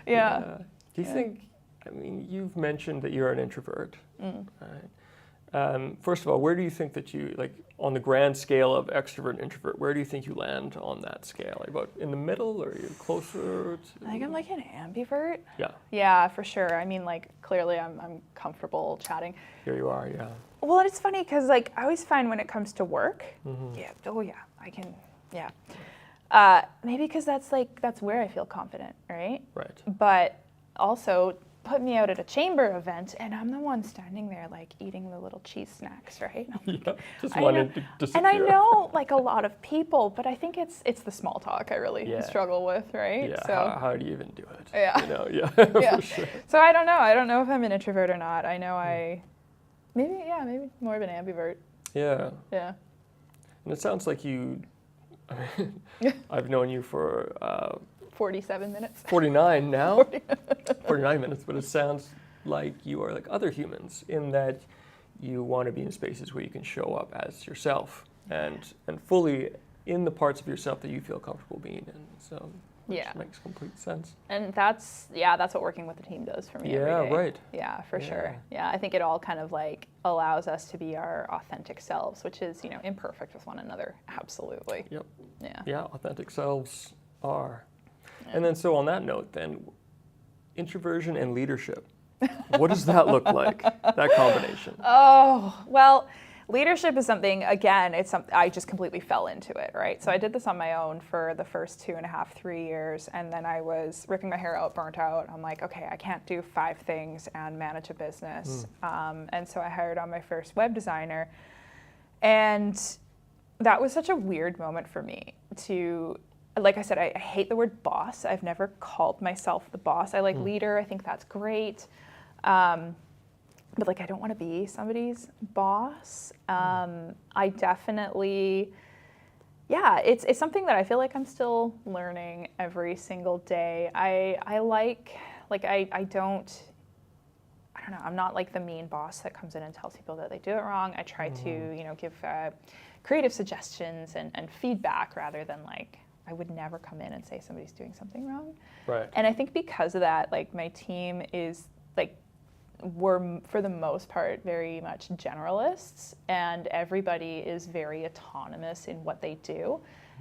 Yeah. Do you think, I mean, you've mentioned that you're an introvert, right? First of all, where do you think that you, like on the grand scale of extrovert and introvert, where do you think you land on that scale? Like about in the middle, or are you closer to? I think I'm like an ambivert. Yeah. Yeah, for sure. I mean, like clearly I'm comfortable chatting. Here you are, yeah. Well, it's funny because like I always find when it comes to work, I can, maybe because that's where I feel confident, right? Right. But also put me out at a chamber event and I'm the one standing there like eating the little cheese snacks, right? Yeah, just wanted to disappear. And I know like a lot of people, but I think it's the small talk I really struggle with, right? Yeah, so, how do you even do it? Yeah. Yeah, for sure. So I don't know. I don't know if I'm an introvert or not. I know maybe more of an ambivert. Yeah. Yeah. And it sounds like I've known you for 47 minutes. 49 now. 49 minutes, but it sounds like you are like other humans in that you want to be in spaces where you can show up as yourself and fully in the parts of yourself that you feel comfortable being in. So which makes complete sense. And that's what working with the team does for me every day. Right. Yeah, for sure. Yeah, I think it all kind of like allows us to be our authentic selves, which is, imperfect with one another. Absolutely. Yep. Yeah. Yeah, authentic selves are. And then so on that note then, introversion and leadership. What does that look like, that combination? Oh, well, leadership is something, again, it's something I just completely fell into it, right? So I did this on my own for the first 2.5, 3 years, and then I was ripping my hair out, burnt out. I'm like, okay, I can't do 5 things and manage a business. And so I hired on my first web designer, and that was such a weird moment for me to, like I said, I hate the word boss. I've never called myself the boss. I like leader. I think that's great. But like, I don't want to be somebody's boss. I definitely, it's something that I feel like I'm still learning every single day. I don't know, I'm not like the mean boss that comes in and tells people that they do it wrong. I try to, give creative suggestions and feedback rather than like, I would never come in and say somebody's doing something wrong. Right. And I think because of that, like my team is like, we're for the most part very much generalists, and everybody is very autonomous in what they do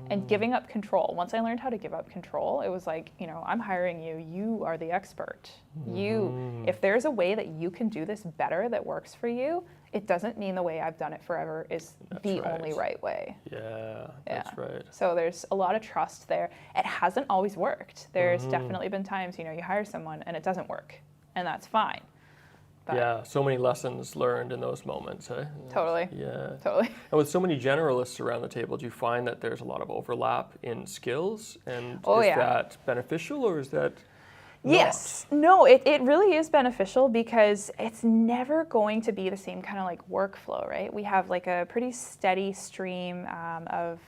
and giving up control. Once I learned how to give up control, it was like, I'm hiring you, you are the expert. If there's a way that you can do this better that works for you, it doesn't mean the way I've done it forever is the only right way. Yeah, that's right. So there's a lot of trust there. It hasn't always worked. There's definitely been times, you hire someone and it doesn't work, and that's fine. But yeah, so many lessons learned in those moments, eh? Totally. Yeah. Totally. And with so many generalists around the table, do you find that there's a lot of overlap in skills? And is that beneficial, or is that Yes. No, it really is beneficial because it's never going to be the same kind of like workflow, right? We have like a pretty steady stream of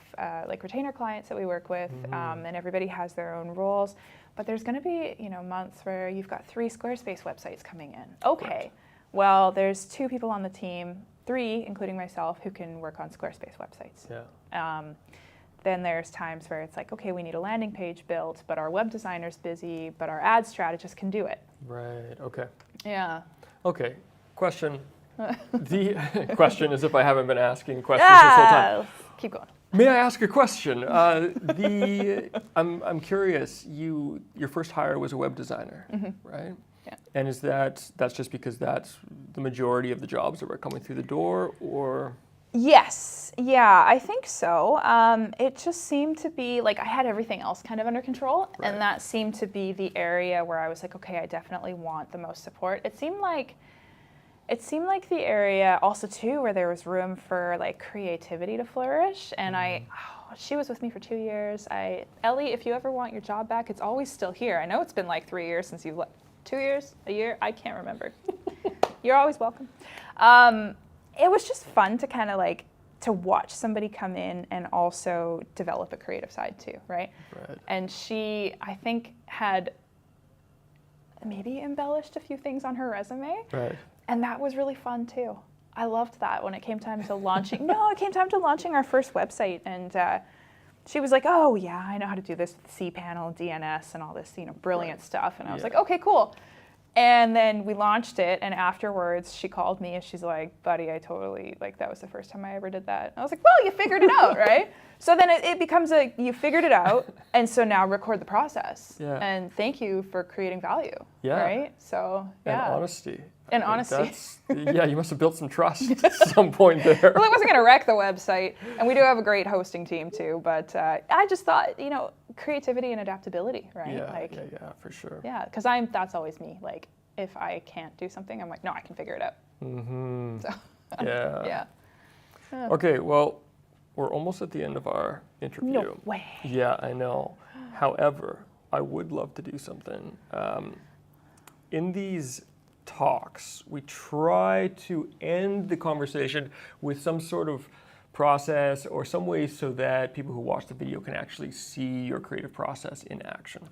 like retainer clients that we work with, and everybody has their own roles. But there's going to be, months where you've got 3 Squarespace websites coming in. Okay, right. Well, there's 2 people on the team, 3, including myself, who can work on Squarespace websites. Yeah. Then there's times where it's like, okay, we need a landing page built, but our web designer's busy, but our ad strategist can do it. Right, okay. Yeah. Okay, question. The question is if I haven't been asking questions this whole time. Keep going. May I ask a question? I'm curious. Your first hire was a web designer, right? Yeah. And that's just because that's the majority of the jobs that were coming through the door, or? Yes. Yeah, I think so. It just seemed to be like I had everything else kind of under control, and that seemed to be the area where I was like, okay, I definitely want the most support. It seemed like the area also too where there was room for like creativity to flourish. And she was with me for 2 years. Ellie, if you ever want your job back, it's always still here. I know it's been like 3 years since you've left. 2 years? A year? I can't remember. You're always welcome. It was just fun to kind of like to watch somebody come in and also develop a creative side too, right? And she, I think, had maybe embellished a few things on her resume. Right. And that was really fun too. I loved that when it came time to launching. It came time to launching our first website, and she was like, "Oh yeah, I know how to do this with cPanel, DNS, and all this, brilliant stuff." And I was like, "Okay, cool." And then we launched it, and afterwards she called me and she's like, "Buddy, I totally, like, that was the first time I ever did that." And I was like, "Well, you figured it out, right?" So then it becomes you figured it out, and so now record the process. Yeah. And thank you for creating value. Yeah. Right? So, yeah. And honesty. And honesty. You must have built some trust at some point there. Well, it wasn't going to wreck the website, and we do have a great hosting team too, but I just thought, creativity and adaptability, right? Yeah, for sure. Yeah, because that's always me. Like, if I can't do something, I'm like, no, I can figure it out. Mm-hmm. So, yeah. Okay, well, we're almost at the end of our interview. No way. Yeah, I know. However, I would love to do something. In these talks, we try to end the conversation with some sort of process or some way so that people who watch the video can actually see your creative process in action.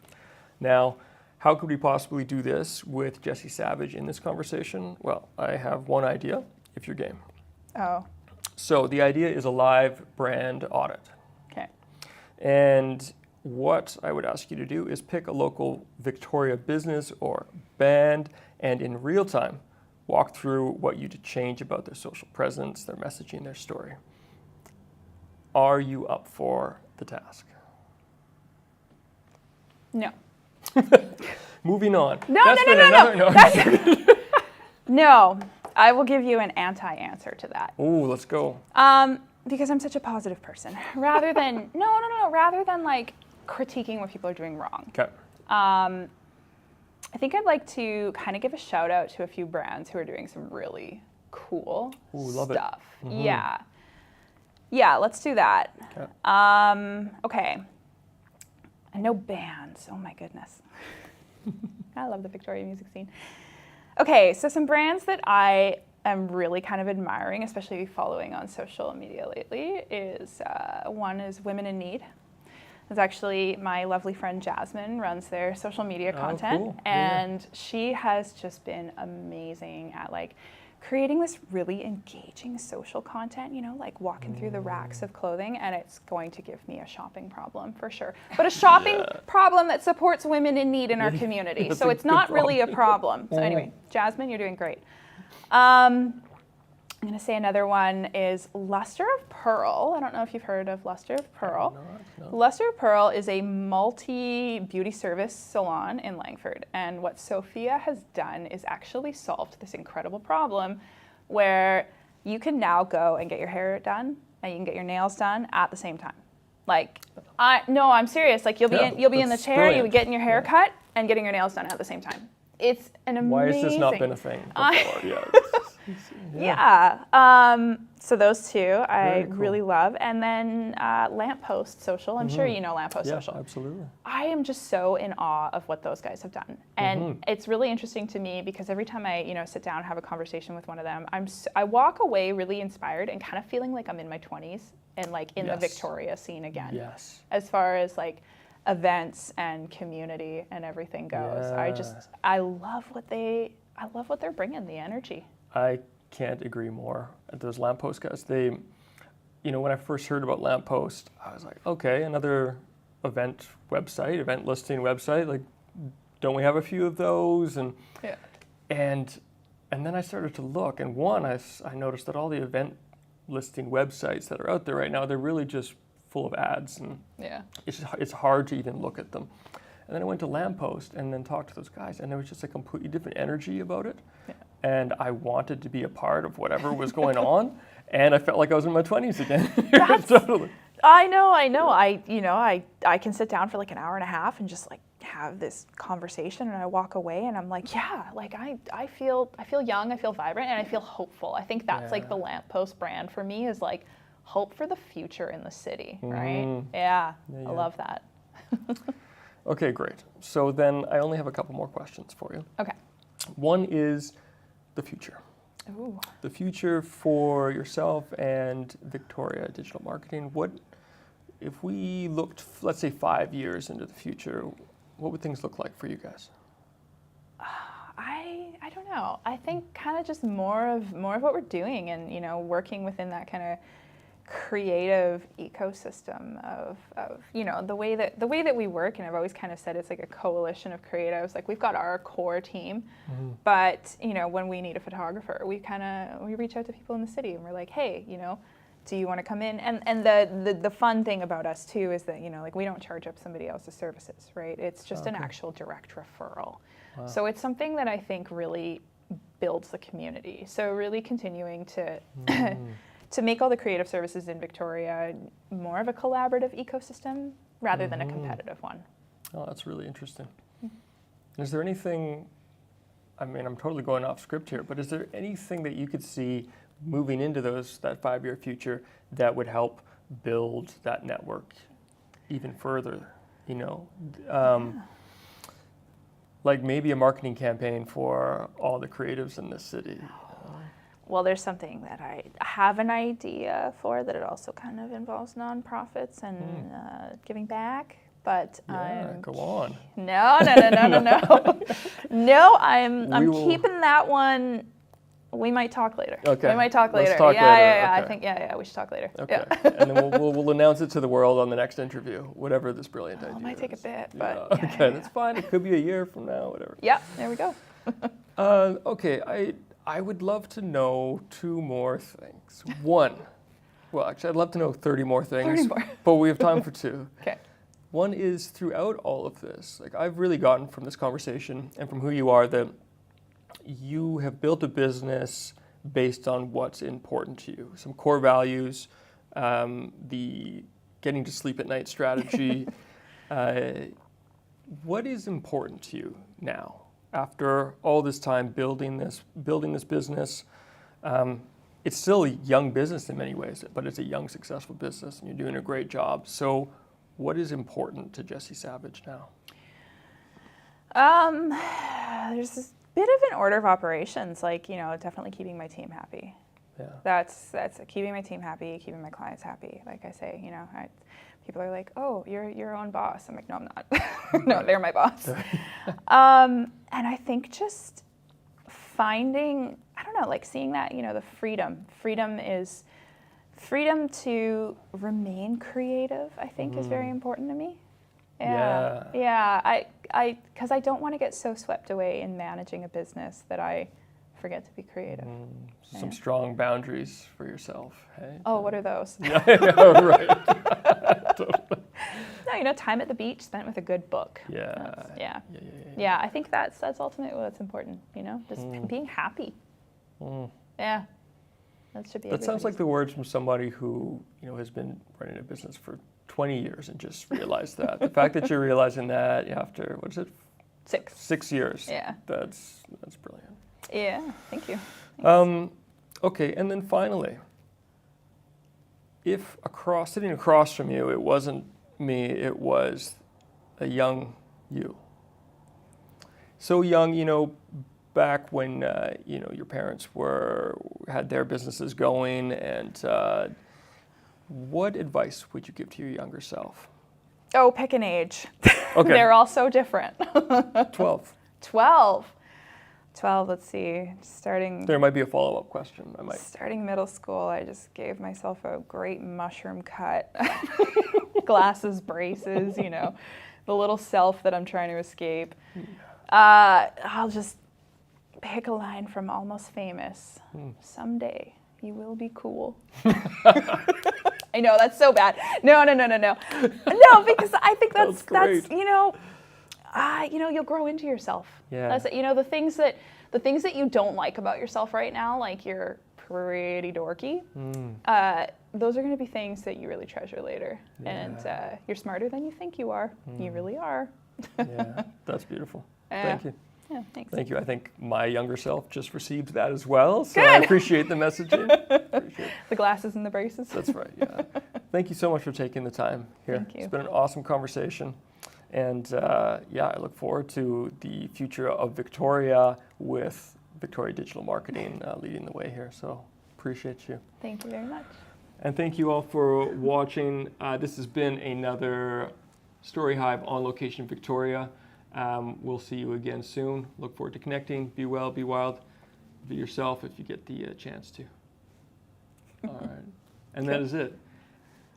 Now, how could we possibly do this with Jessy Savage in this conversation? Well, I have one idea, if you're game. Oh. So the idea is a live brand audit. Okay. And what I would ask you to do is pick a local Victoria business or band and in real time walk through what you'd change about their social presence, their messaging, their story. Are you up for the task? No. Moving on. No. No, I will give you an anti-answer to that. Ooh, let's go. Because I'm such a positive person. Rather than rather than like critiquing what people are doing wrong. Okay. I think I'd like to kind of give a shout out to a few brands who are doing some really cool love stuff. it. Mm-hmm. Yeah, let's do that. Okay. Okay. And no bands. Oh my goodness. I love the Victoria music scene. Okay, so some brands that I am really kind of admiring, especially following on social media lately, is one is Women in Need. It's actually my lovely friend Jasmine runs their social media content, cool. and she has just been amazing at like creating this really engaging social content, you know, like walking through the racks of clothing, and it's going to give me a shopping problem for sure. But a shopping problem that supports women in need in our community. So it's not really a problem. So anyway, Jasmine, you're doing great. I'm going to say another one is Luster of Pearl. I don't know if you've heard of Luster of Pearl. No. Luster of Pearl is a multi-beauty service salon in Langford. And what Sophia has done is actually solved this incredible problem where you can now go and get your hair done and you can get your nails done at the same time. Like, I'm serious. Like you'll be in the chair, brilliant. You'll be getting your hair cut and getting your nails done at the same time. It's an amazing. Why has this not been a thing before? So those two I Very cool. really love. And then Lamppost Social. I'm sure you know Lamppost Social. Yeah, absolutely. I am just so in awe of what those guys have done. And it's really interesting to me because every time I, sit down and have a conversation with one of them, I walk away really inspired and kind of feeling like I'm in my 20s and like in the Victoria scene again. Yes. As far as like events and community and everything goes. Yeah. I love what they're bringing, the energy. I can't agree more. Those Lamppost guys, they, when I first heard about Lamppost, I was like, okay, another event listing website. Like, don't we have a few of those? And then I started to look, and I noticed that all the event listing websites that are out there right now, they're really just full of ads, and it's hard to even look at them. And then I went to Lamppost and then talked to those guys, and there was just a completely different energy about it. Yeah. And I wanted to be a part of whatever was going on, and I felt like I was in my 20s again. Totally. I know. I can sit down for like an hour and a half and just like have this conversation, and I walk away and I'm like, I feel young, I feel vibrant, and I feel hopeful. I think that's like the Lamppost brand for me is like hope for the future in the city, right? Yeah. I love that. Okay, great. So then I only have a couple more questions for you. Okay. One is the future. Ooh. The future for yourself and Victoria Digital Marketing. What, if we looked, let's say 5 years into the future, what would things look like for you guys? I don't know. I think kind of just more of what we're doing and, working within that kind of creative ecosystem of the way that we work, and I've always kind of said it's like a coalition of creatives. Like we've got our core team, but when we need a photographer, we reach out to people in the city and we're like, hey, do you want to come in? And the fun thing about us too is that like we don't charge up somebody else's services, right? It's just an actual direct referral. Wow. So it's something that I think really builds the community. So really continuing to to make all the creative services in Victoria more of a collaborative ecosystem rather than a competitive one. Oh, that's really interesting. Is there anything, I'm totally going off script here, but is there anything that you could see moving into that 5-year future that would help build that network even further, like maybe a marketing campaign for all the creatives in this city? Well, there's something that I have an idea for that it also kind of involves nonprofits and giving back, but go on. No. No, I'm keeping that one. We might talk later. Okay. We might talk later. Let's talk later. Yeah. Okay. I think we should talk later. Okay. And then we'll announce it to the world on the next interview, whatever this brilliant idea It might take a bit, is. but okay, that's fine. It could be a year from now, whatever. Yeah, there we go. Okay, I would love to know 2 more things. One, well, actually, I'd love to know 30 more things, 30 more. but we have time for 2. Okay. one is throughout all of this, like I've really gotten from this conversation and from who you are that you have built a business based on what's important to you. Some core values, the getting to sleep at night strategy. What is important to you now after all this time building this business? It's still a young business in many ways, but it's a young, successful business, and you're doing a great job. So what is important to Jessy Savage now? There's this bit of an order of operations, like, definitely keeping my team happy. Yeah. That's keeping my team happy, keeping my clients happy. Like I say, people are like, "Oh, you're your own boss." I'm like, "No, I'm not. No, they're my boss." And I think just finding, I don't know, like seeing that, the freedom. Freedom to remain creative, I think, is very important to me. Yeah. Because I don't want to get so swept away in managing a business that I forget to be creative. Some strong boundaries for yourself, hey? Oh, what are those? Yeah, right. Totally. No, time at the beach spent with a good book. Yeah. Yeah, I think that's ultimately what's important, just being happy. Yeah. That should be That sounds like the words from somebody who, has been running a business for 20 years and just realized that. The fact that you're realizing that after, what is it? 6. 6 years. Yeah. That's brilliant. Yeah, thank you. Okay, and then finally, if sitting across from you, it wasn't me, it was a young you. So young, back when your parents had their businesses going, and what advice would you give to your younger self? Oh, pick an age. Okay. They're all so different. 12. 12, let's see, There might be a follow-up question. Starting middle school, I just gave myself a great mushroom cut. Glasses, braces, the little self that I'm trying to escape. I'll just pick a line from Almost Famous. Someday you will be cool. I know, that's so bad. No. No, because I think that's you'll grow into yourself. Yeah. That's the things that you don't like about yourself right now, like you're pretty dorky. Those are going to be things that you really treasure later. Yeah. And you're smarter than you think you are. You really are. Yeah, that's beautiful. Thank you. Yeah, thanks. Thank you. I think my younger self just received that as well. So Good. I appreciate the messaging. The glasses and the braces. That's right, yeah. Thank you so much for taking the time here. Thank you. It's been an awesome conversation. And I look forward to the future of Victoria with Victoria Digital Marketing leading the way here. So appreciate you. Thank you very much. And thank you all for watching. This has been another StoryHive On Location Victoria. We'll see you again soon. Look forward to connecting. Be well, be wild. Be yourself if you get the chance to. All right. And that is it.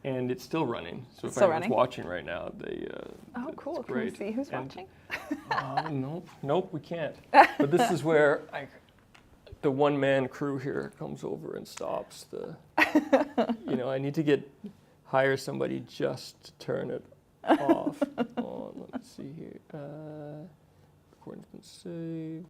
And it's still running. So if anyone's watching right now, oh, cool. It's great. Can we see who's watching? Nope, we can't. But this is where the one-man crew here comes over and stops the. I need to hire somebody just to turn it off. Let's see here. Recording's been saved.